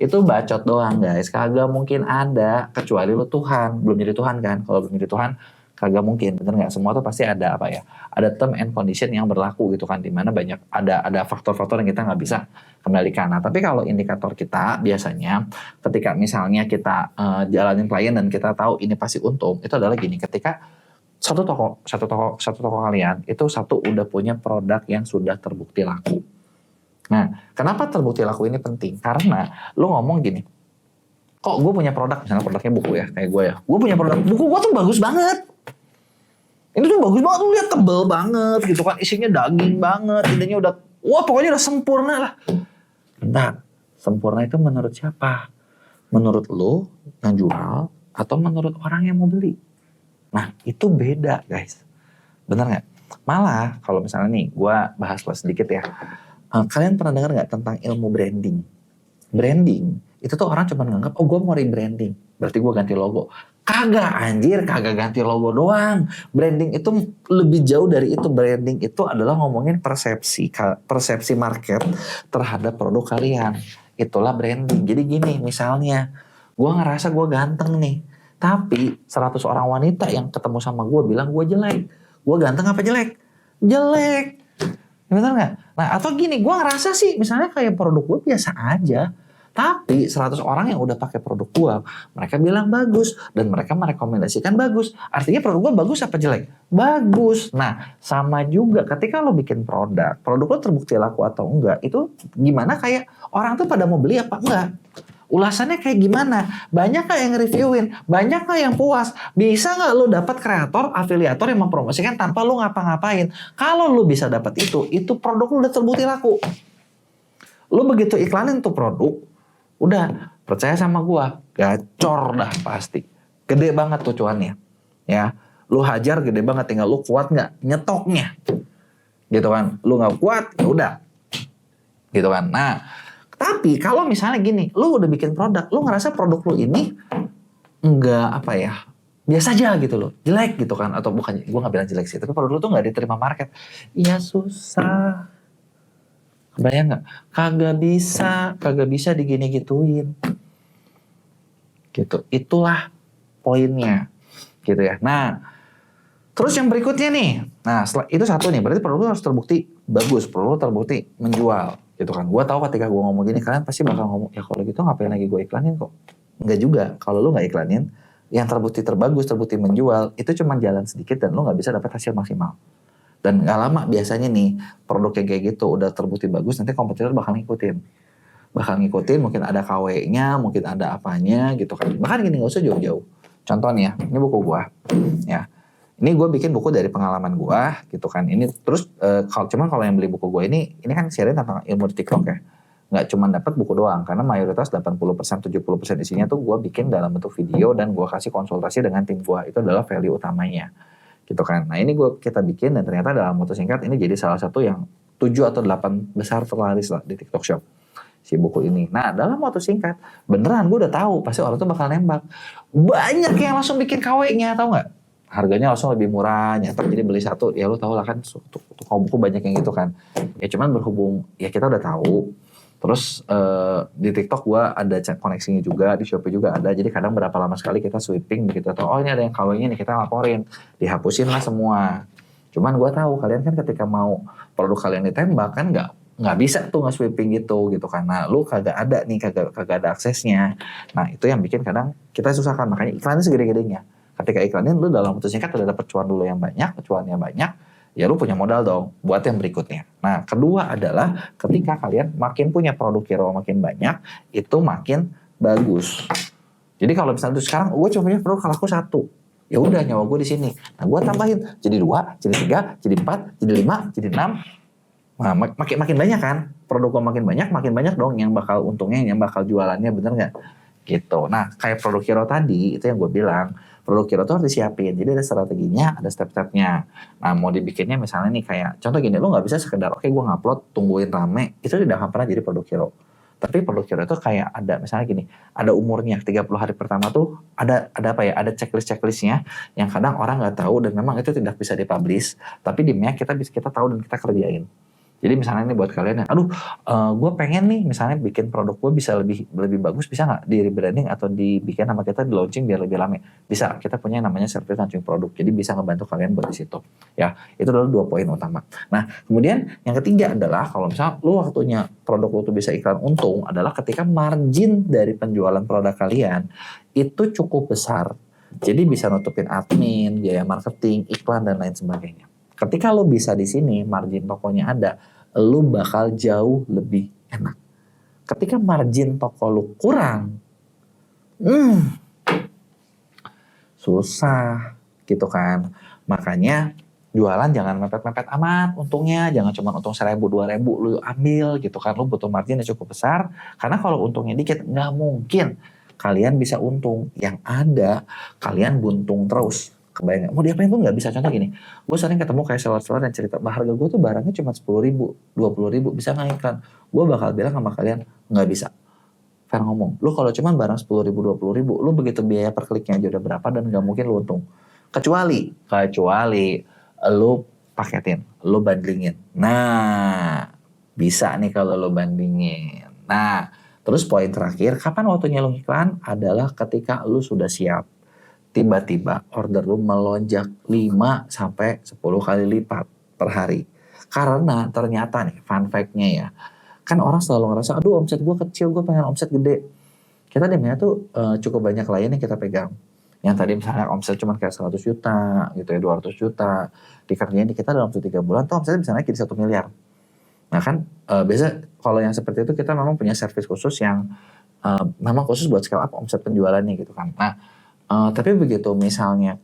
Itu bacot doang guys. Kagak mungkin ada. Kecuali lu Tuhan. Belum jadi Tuhan kan. Kalau belum jadi Tuhan, kagak mungkin. Bener gak? Semua tuh pasti ada apa ya. Ada term and condition yang berlaku gitu kan. Dimana banyak ada faktor-faktor yang kita gak bisa kendalikan. Nah, tapi kalau indikator kita biasanya ketika misalnya kita jalanin klien dan kita tahu ini pasti untung. Itu adalah gini, ketika satu toko kalian itu udah punya produk yang sudah terbukti laku. Nah, kenapa terbukti laku ini penting? Karena lu ngomong gini, kok gue punya produk, misalnya produknya buku ya, kayak gue ya, gue punya produk, buku gue tuh bagus banget. Ini tuh bagus banget, lu lihat tebel banget gitu kan, isinya daging banget, intinya udah, wah pokoknya udah sempurna lah. Bentar, sempurna itu menurut siapa? Menurut lu yang jual atau menurut orang yang mau beli? Nah, itu beda guys. Bener gak? Malah kalau misalnya nih, gue bahas sedikit ya. Kalian pernah dengar gak tentang ilmu branding? Branding, itu tuh orang cuma nganggap, oh gue mau rebranding, berarti gue ganti logo. Kagak anjir, kagak ganti logo doang. Branding itu lebih jauh dari itu. Branding itu adalah ngomongin persepsi market terhadap produk kalian. Itulah branding. Jadi gini, misalnya, gue ngerasa gue ganteng nih. Tapi 100 orang wanita yang ketemu sama gue bilang gue jelek. Gue ganteng apa jelek? Jelek. Bener gak? Nah, atau gini, gue ngerasa sih misalnya kayak produk gue biasa aja. Tapi 100 orang yang udah pakai produk gue, mereka bilang bagus. Dan mereka merekomendasikan bagus. Artinya produk gue bagus apa jelek? Bagus. Nah, sama juga ketika lo bikin produk lo terbukti laku atau enggak, itu gimana kayak orang tuh pada mau beli apa enggak? Ulasannya kayak gimana? Banyak gak yang reviewin? Banyak gak yang puas? Bisa gak lu dapat kreator, afiliator yang mempromosikan tanpa lu ngapa-ngapain? Kalau lu bisa dapat itu produk lu udah terbukti laku. Lu begitu iklanin tuh produk, udah percaya sama gua, gacor dah pasti. Gede banget tuh cuannya. Ya, lu hajar gede banget, tinggal lu kuat nggak nyetoknya. Gitu kan? Lu nggak kuat, ya udah. Gitu kan? Nah, tapi kalau misalnya gini, lu udah bikin produk, lu ngerasa produk lu ini enggak apa ya, biasa aja gitu loh, jelek gitu kan, atau bukan, gue nggak bilang jelek sih, tapi produk lu tuh nggak diterima market, iya susah, kebayang nggak? Kagak bisa digini gituin, gitu. Itulah poinnya, gitu ya. Nah, terus yang berikutnya nih, nah setelah itu satu nih, berarti produk lu harus terbukti bagus, produk lu terbukti menjual, gitu kan. Gue tahu ketika gue ngomong gini, kalian pasti bakal ngomong, ya kalau gitu ngapain lagi gue iklanin kok? Enggak juga, kalau lu nggak iklanin, yang terbukti terbagus, terbukti menjual, itu cuma jalan sedikit dan lu nggak bisa dapat hasil maksimal. Dan nggak lama biasanya nih, produk yang kayak gitu udah terbukti bagus, nanti kompetitor bakal ngikutin. Mungkin ada KW-nya, mungkin ada apanya gitu kan. Bahkan gini, nggak usah jauh-jauh. Contoh nih ya, ini buku gua, ya. Ini gue bikin buku dari pengalaman gue, gitu kan. Ini terus cuman kalau yang beli buku gue ini kan sharing tentang ilmu di TikTok ya. Nggak cuma dapat buku doang, karena mayoritas 80%, 70% isinya tuh gue bikin dalam bentuk video dan gue kasih konsultasi dengan tim gue. Itu adalah value utamanya, gitu kan. Nah ini kita bikin dan ternyata dalam waktu singkat ini jadi salah satu yang 7 atau 8 besar terlaris lah di TikTok Shop, si buku ini. Nah dalam waktu singkat, beneran gue udah tahu pasti orang tuh bakal nembak. Banyak yang langsung bikin KW-nya, tau nggak? Harganya langsung lebih murah, nyata, jadi beli satu, ya lu tau lah kan, toko buku banyak yang gitu kan. Ya cuman berhubung, ya kita udah tahu, terus di TikTok gue ada koneksinya juga, di Shopee juga ada, jadi kadang berapa lama sekali kita sweeping begitu, atau oh ini ada yang KW-nya nih, kita laporin, dihapusin lah semua. Cuman gue tahu kalian kan ketika mau produk kalian ditembak kan nggak bisa tuh nge-sweeping gitu karena lu kagak ada nih, kagak ada aksesnya. Nah itu yang bikin kadang kita susahkan, makanya iklannya segede-gedenya. Ketika iklanin lu dalam waktu singkat udah dapet cuan dulu yang banyak, cuannya banyak, ya lu punya modal dong buat yang berikutnya. Nah kedua adalah ketika kalian makin punya produk hero makin banyak, itu makin bagus. Jadi kalau misalnya sekarang gue cuma punya produk kalau aku satu, ya udah nyawa gue di sini. Nah gue tambahin jadi 2, jadi 3, jadi 4, jadi 5, jadi 6. Nah makin banyak kan, produk gue makin banyak dong yang bakal untungnya, yang bakal jualannya, bener nggak? Gitu. Nah kayak produk hero tadi itu yang gue bilang, produk hero tuh harus disiapin. Jadi ada strateginya, ada step-stepnya. Nah mau dibikinnya misalnya nih kayak contoh gini, lo nggak bisa sekedar oke gue ngupload tungguin rame, itu tidak akan pernah jadi produk hero. Tapi produk hero itu kayak ada misalnya gini, ada umurnya 30 hari pertama tuh ada apa ya, ada checklistnya yang kadang orang nggak tahu dan memang itu tidak bisa dipublish, tapi di Mia kita tahu dan kita kerjain. Jadi misalnya ini buat kalian yang, gue pengen nih misalnya bikin produk gue bisa lebih bagus, bisa nggak di rebranding atau dibikin nama kita di launching biar lebih rame? Bisa, kita punya yang namanya service launching produk, jadi bisa ngebantu kalian buat di situ. Ya, itu adalah 2 poin utama. Nah, kemudian yang ketiga adalah kalau misalnya lu waktunya produk lu tuh bisa iklan untung adalah ketika margin dari penjualan produk kalian itu cukup besar. Jadi bisa nutupin admin, biaya marketing, iklan dan lain sebagainya. Ketika lo bisa di sini, margin tokonya ada, lo bakal jauh lebih enak. Ketika margin toko lo kurang, susah gitu kan. Makanya jualan jangan mepet-mepet amat untungnya, jangan cuma untung 1.000, 2.000 lo ambil gitu kan. Lo butuh margin yang cukup besar, karena kalau untungnya dikit, nggak mungkin kalian bisa untung. Yang ada, kalian buntung terus. Kebayang gak? Mau diapain pun gak bisa. Contoh gini, gue sering ketemu kayak seller-seller yang cerita, harga gue tuh barangnya cuma 10.000, 20.000, bisa gak iklan? Gue bakal bilang sama kalian, gak bisa. Fair ngomong, lu kalau cuma barang 10.000, 20.000, lu begitu biaya per kliknya aja udah berapa dan gak mungkin lu untung. Kecuali lu paketin, lu bandingin. Nah, bisa nih kalau lu bandingin. Nah, terus poin terakhir, kapan waktunya lu iklan? Adalah ketika lu sudah siap. Tiba-tiba order lu melonjak 5-10 kali lipat per hari. Karena ternyata nih, fun fact-nya ya, kan orang selalu ngerasa, aduh omset gue kecil, gue pengen omset gede. Kita dimana tuh cukup banyak klien yang kita pegang. Yang tadi misalnya omset cuma kayak 100 juta, gitu ya, 200 juta. Dikerjain di kita dalam 3 bulan, tuh omsetnya bisa naik jadi 1 miliar. Nah kan, biasa kalau yang seperti itu kita memang punya service khusus yang memang khusus buat scale up omset penjualannya gitu kan. Nah, tapi begitu misalnya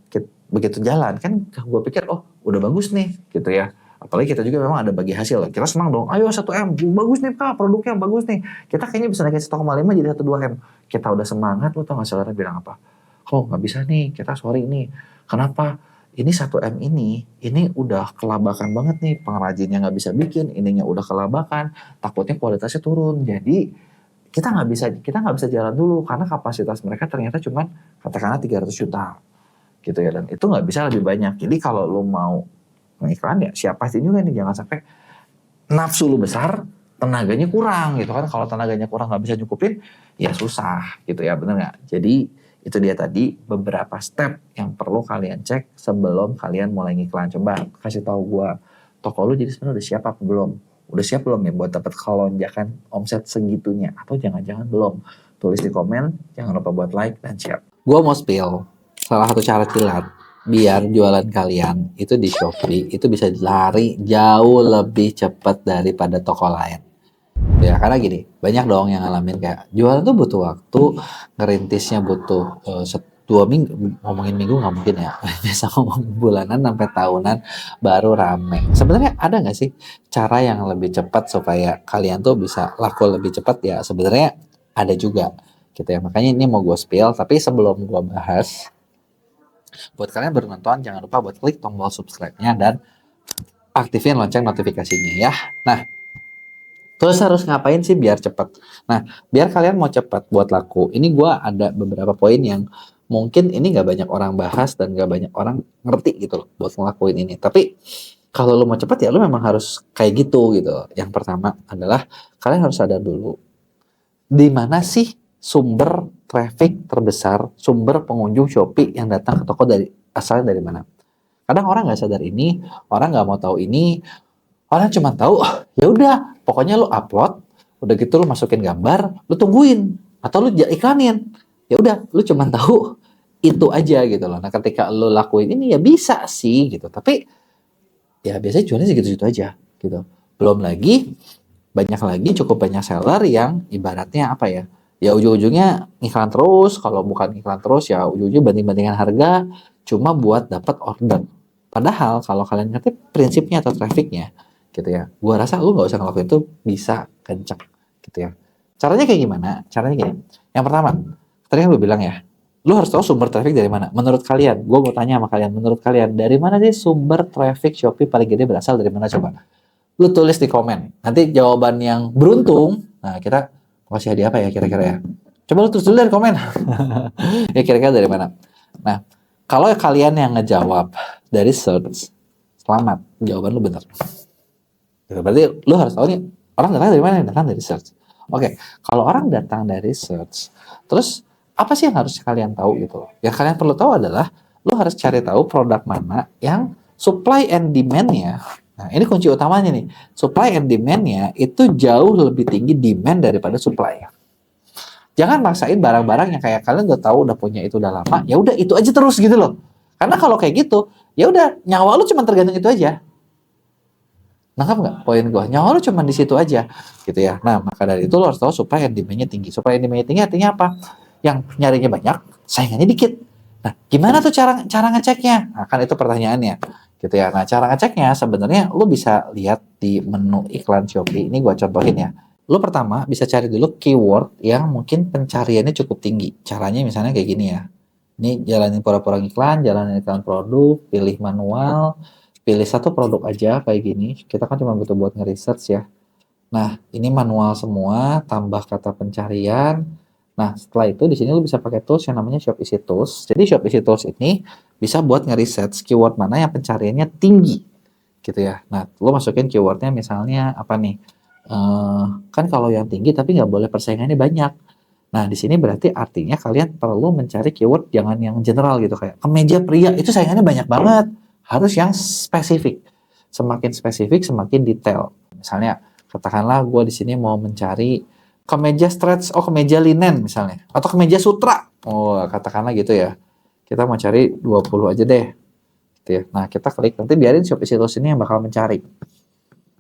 begitu jalan kan gue pikir udah bagus nih gitu ya, apalagi kita juga memang ada bagi hasil, kita senang dong, ayo 1M bagus nih Pak, produknya bagus nih, kita kayaknya bisa naikin 1,5 jadi 1,2M, kita udah semangat. Lu tau gak sellernya bilang apa? Gak bisa nih, kita sorry nih, kenapa? Ini 1M ini udah kelabakan banget nih, pengrajinnya gak bisa bikin, ininya udah kelabakan, takutnya kualitasnya turun, jadi kita nggak bisa jalan dulu karena kapasitas mereka ternyata cuma katakanlah 300 juta. gitu ya, dan itu nggak bisa lebih banyak. Jadi kalau lu mau ngiklan ya siap pasti juga nih, jangan sampai nafsu lu besar, tenaganya kurang gitu kan. Kalau tenaganya kurang nggak bisa nyukupin, ya susah gitu ya, bener nggak? Jadi itu dia tadi beberapa step yang perlu kalian cek sebelum kalian mulai ngiklan. Coba kasih tahu gua, toko lu jadi sebenarnya udah siap apa belum? Udah siap belum ya buat dapat kelonjakan omset segitunya? Atau jangan-jangan belum? Tulis di komen, jangan lupa buat like dan share. Gua mau spill salah satu cara kilat biar jualan kalian itu di Shopee itu bisa lari jauh lebih cepat daripada toko lain. Ya karena gini, banyak dong yang ngalamin kayak jualan tuh butuh waktu, ngerintisnya butuh 2 minggu, ngomongin minggu nggak mungkin ya, biasa ngomongin bulanan sampai tahunan baru rame. Sebenarnya ada nggak sih cara yang lebih cepat supaya kalian tuh bisa laku lebih cepat? Ya sebenarnya ada juga gitu ya, makanya ini mau gue spill, tapi sebelum gue bahas, buat kalian baru nonton, jangan lupa buat klik tombol subscribe-nya dan aktifin lonceng notifikasinya ya. Nah, terus harus ngapain sih biar cepet? Nah, biar kalian mau cepet buat laku, ini gue ada beberapa poin yang mungkin ini gak banyak orang bahas dan gak banyak orang ngerti gitu loh buat ngelakuin ini. Tapi kalau lo mau cepet ya lo memang harus kayak gitu gitu. Yang pertama adalah kalian harus sadar dulu, di mana sih sumber traffic terbesar, sumber pengunjung Shopee yang datang ke toko asalnya dari mana? Kadang orang nggak sadar ini, orang nggak mau tahu ini, orang cuma tahu, "Oh, ya udah, pokoknya lu upload, udah gitu lu masukin gambar, lu tungguin atau lu iklanin." Ya udah, lu cuma tahu itu aja gitu loh. Nah, ketika lu lakuin ini ya bisa sih gitu, tapi ya biasanya jualnya segitu-segitu aja gitu. Belum lagi banyak lagi cukup banyak seller yang ibaratnya apa ya? Ya ujung-ujungnya iklan terus, kalau bukan iklan terus ya ujung-ujungnya banding-bandingan harga cuma buat dapat order. Padahal kalau kalian ngerti prinsipnya atau trafficnya gitu ya, gua rasa lu nggak usah ngelakuin itu bisa kenceng gitu ya. Caranya kayak gimana? Caranya gini. Yang pertama, tadi kan gue bilang ya, lu harus tahu sumber traffic dari mana. Menurut kalian, gue mau tanya sama kalian, menurut kalian dari mana sih sumber traffic Shopee paling gede berasal dari mana coba? Lu tulis di komen. Nanti jawaban yang beruntung, nah kita kasih hadiah apa ya kira-kira ya? Coba lu tulis dulu dari komen. Ya kira-kira dari mana? Nah, kalau kalian yang ngejawab dari search, selamat, jawaban lu benar. Berarti lu harus tahu nih, orang datang dari mana? Datang dari search. Oke, kalau orang datang dari search, terus apa sih yang harus kalian tahu gitu? Yang kalian perlu tahu adalah, lu harus cari tahu produk mana yang supply and demand-nya. Nah, ini kunci utamanya nih. Supply and demand-nya itu jauh lebih tinggi demand daripada supply. Jangan maksain barang-barang yang kayak kalian udah tahu, udah punya itu udah lama, ya udah itu aja terus gitu loh. Karena kalau kayak gitu, ya udah nyawa lu cuma tergantung itu aja. Nangkap nggak poin gue? Nyawa lu cuma di situ aja, gitu ya. Nah, maka dari itu lo harus tahu supply and demand-nya tinggi. Supply and demand-nya tinggi artinya apa? Yang nyarinya banyak, saingannya dikit. Nah, gimana tuh cara ngeceknya? Nah, kan itu pertanyaannya, gitu ya. Nah, cara ngeceknya sebenarnya lo bisa lihat di menu iklan Shopee. Ini gue contohin ya. Lo pertama bisa cari dulu keyword yang mungkin pencariannya cukup tinggi. Caranya misalnya kayak gini ya. Ini jalanin pura-pura iklan, jalanin iklan produk, pilih manual, pilih satu produk aja kayak gini. Kita kan cuma butuh buat nge-research ya. Nah, ini manual semua, tambah kata pencarian. Nah, setelah itu di sini lu bisa pakai tools yang namanya Shop Easy Tools. Jadi Shop Easy Tools ini bisa buat nge-research keyword mana yang pencariannya tinggi. Gitu ya. Nah, lu masukin keywordnya misalnya apa nih? Kan kalau yang tinggi tapi nggak boleh persaingannya banyak. Nah, di sini berarti artinya kalian perlu mencari keyword jangan yang general gitu, kayak kemeja pria itu saingannya banyak banget. Harus yang spesifik. Semakin spesifik, semakin detail. Misalnya, katakanlah gue di sini mau mencari kemeja stretch, oh kemeja linen misalnya, atau kemeja sutra. Oh, katakanlah gitu ya. Kita mau cari 20 aja deh. Gitu ya. Nah, kita klik, nanti biarin Shopee Situs ini yang bakal mencari.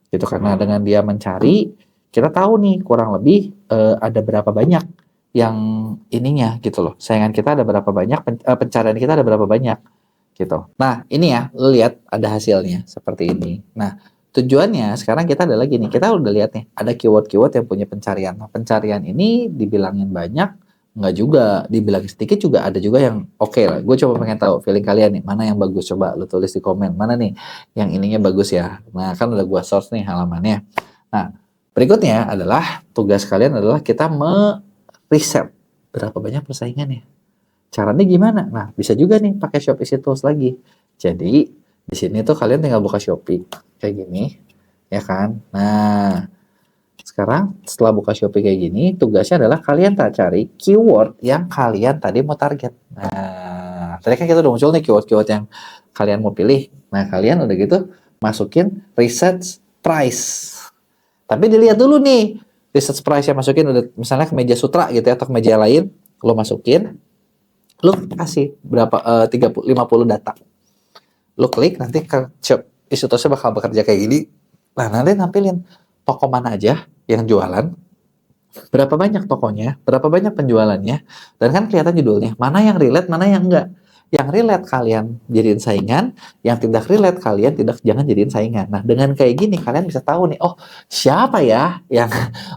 Gitu, karena dengan dia mencari, kita tahu nih kurang lebih ada berapa banyak yang ininya gitu loh. Saingan kita ada berapa banyak, pencarian kita ada berapa banyak gitu. Nah, ini ya, lu lihat ada hasilnya seperti ini. Nah, tujuannya sekarang kita ada lagi nih. Kita udah lihat nih, ada keyword-keyword yang punya pencarian. Nah, pencarian ini dibilangin banyak, nggak juga, dibilangin sedikit juga, ada juga yang oke lah. Gue coba pengen tahu feeling kalian nih, mana yang bagus, coba lu tulis di komen. Mana nih yang ininya bagus ya. Nah, kan udah gue source nih halamannya. Nah, berikutnya adalah tugas kalian adalah kita riset berapa banyak persaingannya. Caranya gimana? Nah, bisa juga nih pakai Shopee Tools lagi. Jadi, di sini tuh kalian tinggal buka Shopee kayak gini, ya kan? Nah, sekarang setelah buka Shopee kayak gini, tugasnya adalah kalian cari keyword yang kalian tadi mau target. Nah, tadi kan kita udah muncul nih keyword-keyword yang kalian mau pilih. Nah, kalian udah gitu masukin research price. Tapi dilihat dulu nih, research price yang masukin udah misalnya ke meja sutra gitu ya, atau ke meja lain, lo masukin, lo kasih berapa 30 50 data. Lo klik nanti ke shop Isutosnya bakal bekerja kayak gini. Nah, nanti nampilin toko mana aja yang jualan, berapa banyak tokonya, berapa banyak penjualannya, dan kan kelihatan judulnya, mana yang relate, mana yang enggak. Yang relate kalian jadiin saingan, yang tidak relate kalian jangan jadiin saingan. Nah, dengan kayak gini kalian bisa tahu nih, oh siapa ya yang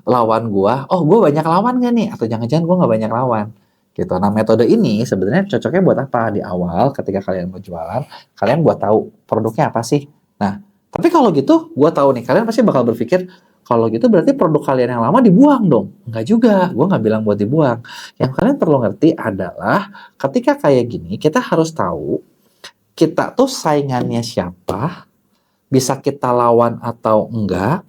lawan gua? Oh, gua banyak lawan nggak nih? Atau jangan-jangan gua nggak banyak lawan? Gitu. Nah, metode ini sebenarnya cocoknya buat apa? Di awal ketika kalian mau jualan, kalian buat tahu produknya apa sih. Nah, tapi kalau gitu, gua tahu nih, kalian pasti bakal berpikir, kalau gitu berarti produk kalian yang lama dibuang dong. Enggak juga, gue nggak bilang buat dibuang. Yang kalian perlu ngerti adalah ketika kayak gini, kita harus tahu kita tuh saingannya siapa, bisa kita lawan atau enggak.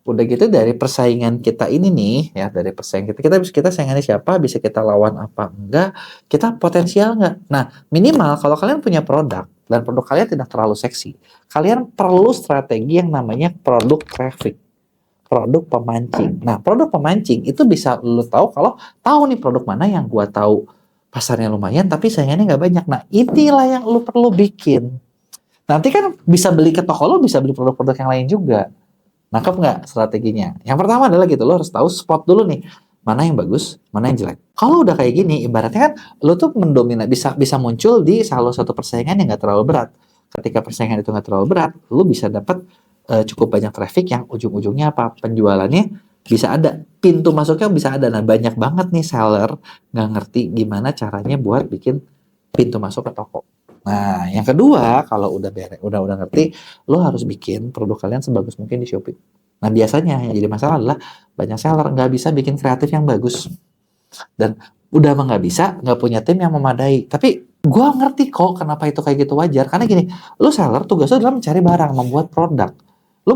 Udah gitu dari persaingan kita ini nih, ya dari persaingan kita saingannya siapa, bisa kita lawan apa enggak, kita potensial enggak. Nah, minimal kalau kalian punya produk dan produk kalian tidak terlalu seksi, kalian perlu strategi yang namanya produk traffic. Produk pemancing. Nah, produk pemancing itu bisa lu tahu kalau tahu nih produk mana yang gua tahu pasarnya lumayan tapi saingannya nggak banyak. Nah, inilah yang lu perlu bikin. Nanti kan bisa beli ke toko lu, bisa beli produk-produk yang lain juga. Nangkep nggak strateginya? Yang pertama adalah gitu, lo harus tahu spot dulu nih, mana yang bagus, mana yang jelek. Kalau udah kayak gini, ibaratnya kan lo tuh bisa muncul di salah satu persaingan yang nggak terlalu berat. Ketika persaingan itu nggak terlalu berat, lo bisa dapat cukup banyak traffic yang ujung-ujungnya apa? Penjualannya bisa ada, pintu masuknya bisa ada. Nah, banyak banget nih seller nggak ngerti gimana caranya buat bikin pintu masuk ke toko. Nah, yang kedua, kalau udah ngerti, lo harus bikin produk kalian sebagus mungkin di Shopee. Nah, biasanya yang jadi masalah adalah banyak seller nggak bisa bikin kreatif yang bagus. Dan udah mah nggak bisa, nggak punya tim yang memadai. Tapi gua ngerti kok kenapa itu kayak gitu wajar. Karena gini, lo seller tugas lo adalah mencari barang, membuat produk. Lo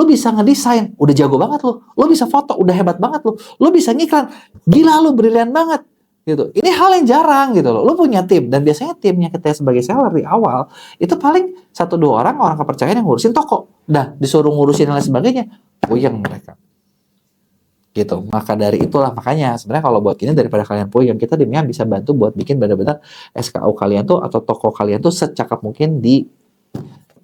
bisa ngedesain, udah jago banget lo. Lo bisa foto, udah hebat banget lo. Lo bisa ngiklan, gila lo, brilian banget. Gitu. Ini hal yang jarang gitu loh. Lo punya tim dan biasanya timnya kita sebagai seller di awal itu paling 1-2 orang kepercayaan yang ngurusin toko. Dah disuruh ngurusin dan lain sebagainya, puyeng mereka. Gitu. Maka dari itulah makanya sebenarnya kalau buat ini daripada kalian puyeng, kita timnya bisa bantu buat bikin benar-benar SKU kalian tuh atau toko kalian tuh secakap mungkin di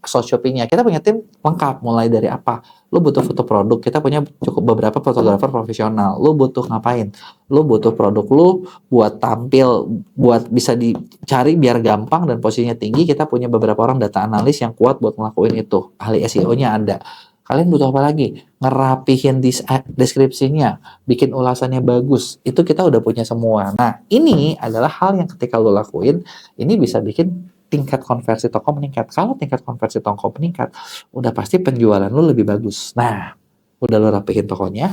Shopee-nya. Kita punya tim lengkap, mulai dari apa? Lu butuh foto produk, kita punya cukup beberapa fotografer profesional. Lu butuh ngapain? Lu butuh produk lu buat tampil, buat bisa dicari biar gampang dan posisinya tinggi, kita punya beberapa orang data analis yang kuat buat ngelakuin itu. Ahli SEO-nya ada. Kalian butuh apa lagi? Ngerapihin deskripsinya, bikin ulasannya bagus. Itu kita udah punya semua. Nah, ini adalah hal yang ketika lu lakuin, ini bisa bikin tingkat konversi toko meningkat. Kalau tingkat konversi toko meningkat, udah pasti penjualan lu lebih bagus. Nah, udah lo rapihin tokonya.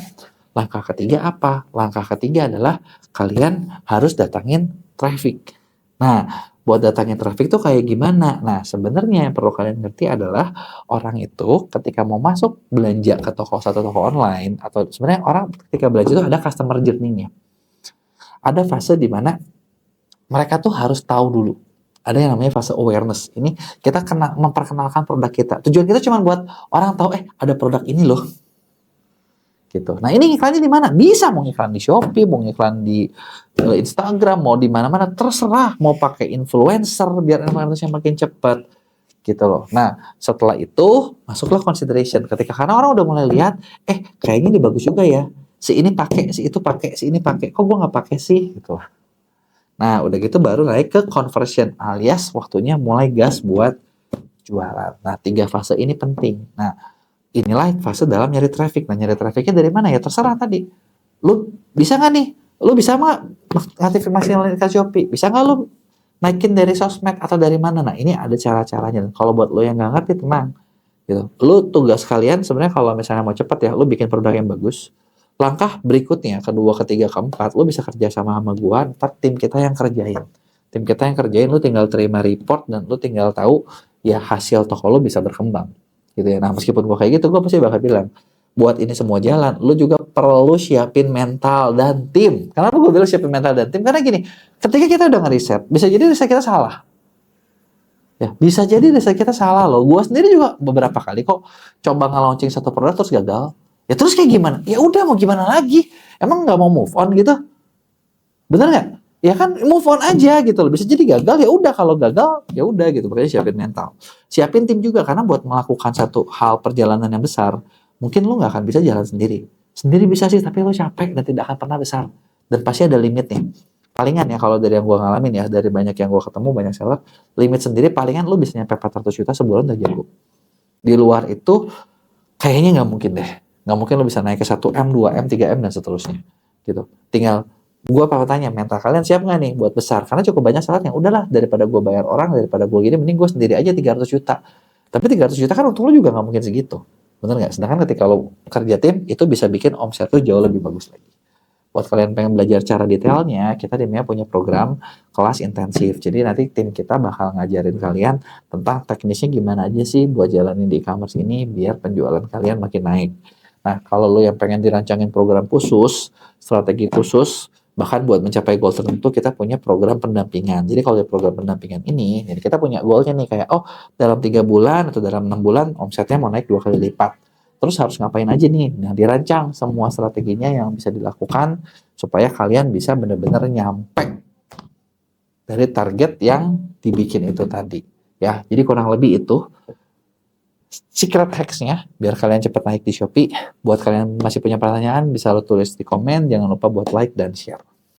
Langkah ketiga apa? Langkah ketiga adalah kalian harus datangin traffic. Nah, buat datangin traffic tuh kayak gimana? Nah, sebenarnya yang perlu kalian ngerti adalah orang itu ketika mau masuk belanja ke satu toko online, atau sebenarnya orang ketika belanja itu ada customer journey-nya. Ada fase di mana mereka tuh harus tahu dulu. Ada yang namanya fase awareness. Ini kita memperkenalkan produk kita. Tujuan kita cuma buat orang tahu, ada produk ini loh. Gitu. Nah, ini iklannya di mana? Bisa mau iklan di Shopee, mau iklan di Instagram, mau di mana-mana, terserah. Mau pakai influencer biar influencernya makin cepat. Gitu loh. Nah, setelah itu masuklah consideration. Karena orang udah mulai lihat, kayaknya ini bagus juga ya. Si ini pakai, si itu pakai, si ini pakai. Kok gue nggak pakai sih? Gitu. Nah, udah gitu baru naik ke conversion, alias waktunya mulai gas buat jualan. Nah, 3 fase ini penting. Nah, inilah fase dalam nyari traffic. Nah, nyari trafficnya dari mana ya? Terserah tadi. Lu bisa nggak nih? Lu bisa nggak aktifin ke Shopee? Bisa nggak lu naikin dari sosmed atau dari mana? Nah, ini ada cara-caranya. Kalau buat lu yang nggak ngerti, tenang. Gitu. Lu tugas kalian sebenarnya kalau misalnya mau cepat ya, lu bikin produk yang bagus. Langkah berikutnya, kedua, ketiga, keempat, lo bisa kerja sama gua, ntar tim kita yang kerjain. Tim kita yang kerjain, lo tinggal terima report dan lo tinggal tahu ya hasil toko lo bisa berkembang. Gitu ya. Nah, meskipun gua kayak gitu, gua pasti bakal bilang, buat ini semua jalan, lo juga perlu siapin mental dan tim. Kenapa gue bilang siapin mental dan tim? Karena gini, ketika kita udah ngeriset, bisa jadi riset kita salah. Ya, bisa jadi riset kita salah loh. Gua sendiri juga beberapa kali kok coba nge-launching satu produk terus gagal. Ya terus kayak gimana? Ya udah mau gimana lagi? Emang nggak mau move on gitu? Bener nggak? Ya kan move on aja gitu loh. Bisa jadi gagal, ya udah, kalau gagal ya udah gitu. Makanya siapin mental. Siapin tim juga, karena buat melakukan satu hal perjalanan yang besar, mungkin lo nggak akan bisa jalan sendiri. Sendiri bisa sih, tapi lo capek dan tidak akan pernah besar. Dan pasti ada limitnya. Palingan ya, kalau dari yang gue ngalamin ya, dari banyak yang gue ketemu, banyak seller, limit sendiri palingan lo bisa nyampe 400 juta sebulan udah jago. Di luar itu kayaknya nggak mungkin deh. Nggak mungkin lo bisa naik ke 1M, 2M, 3M, dan seterusnya. Gitu. Tinggal gue tanya, mental kalian siap nggak nih buat besar? Karena cukup banyak saat yang udahlah, daripada gue bayar orang, daripada gue gini, mending gue sendiri aja 300 juta. Tapi 300 juta kan untung lo juga nggak mungkin segitu. Bener nggak? Sedangkan ketika lo kerja tim, itu bisa bikin omset lo jauh lebih bagus lagi. Buat kalian pengen belajar cara detailnya, kita di MIA punya program kelas intensif. Jadi nanti tim kita bakal ngajarin kalian tentang teknisnya gimana aja sih buat jalanin di e-commerce ini biar penjualan kalian makin naik. Nah, kalau lo yang pengen dirancangin program khusus, strategi khusus, bahkan buat mencapai goal tertentu, kita punya program pendampingan. Jadi kalau di program pendampingan ini, jadi kita punya goalnya nih, kayak dalam 3 bulan atau dalam 6 bulan omsetnya mau naik 2 kali lipat. Terus harus ngapain aja nih? Nah, dirancang semua strateginya yang bisa dilakukan supaya kalian bisa benar-benar nyampe dari target yang dibikin itu tadi. Ya, jadi kurang lebih itu secret hacks-nya biar kalian cepat naik di Shopee. Buat kalian masih punya pertanyaan, bisa lo tulis di komen. Jangan lupa buat like dan share.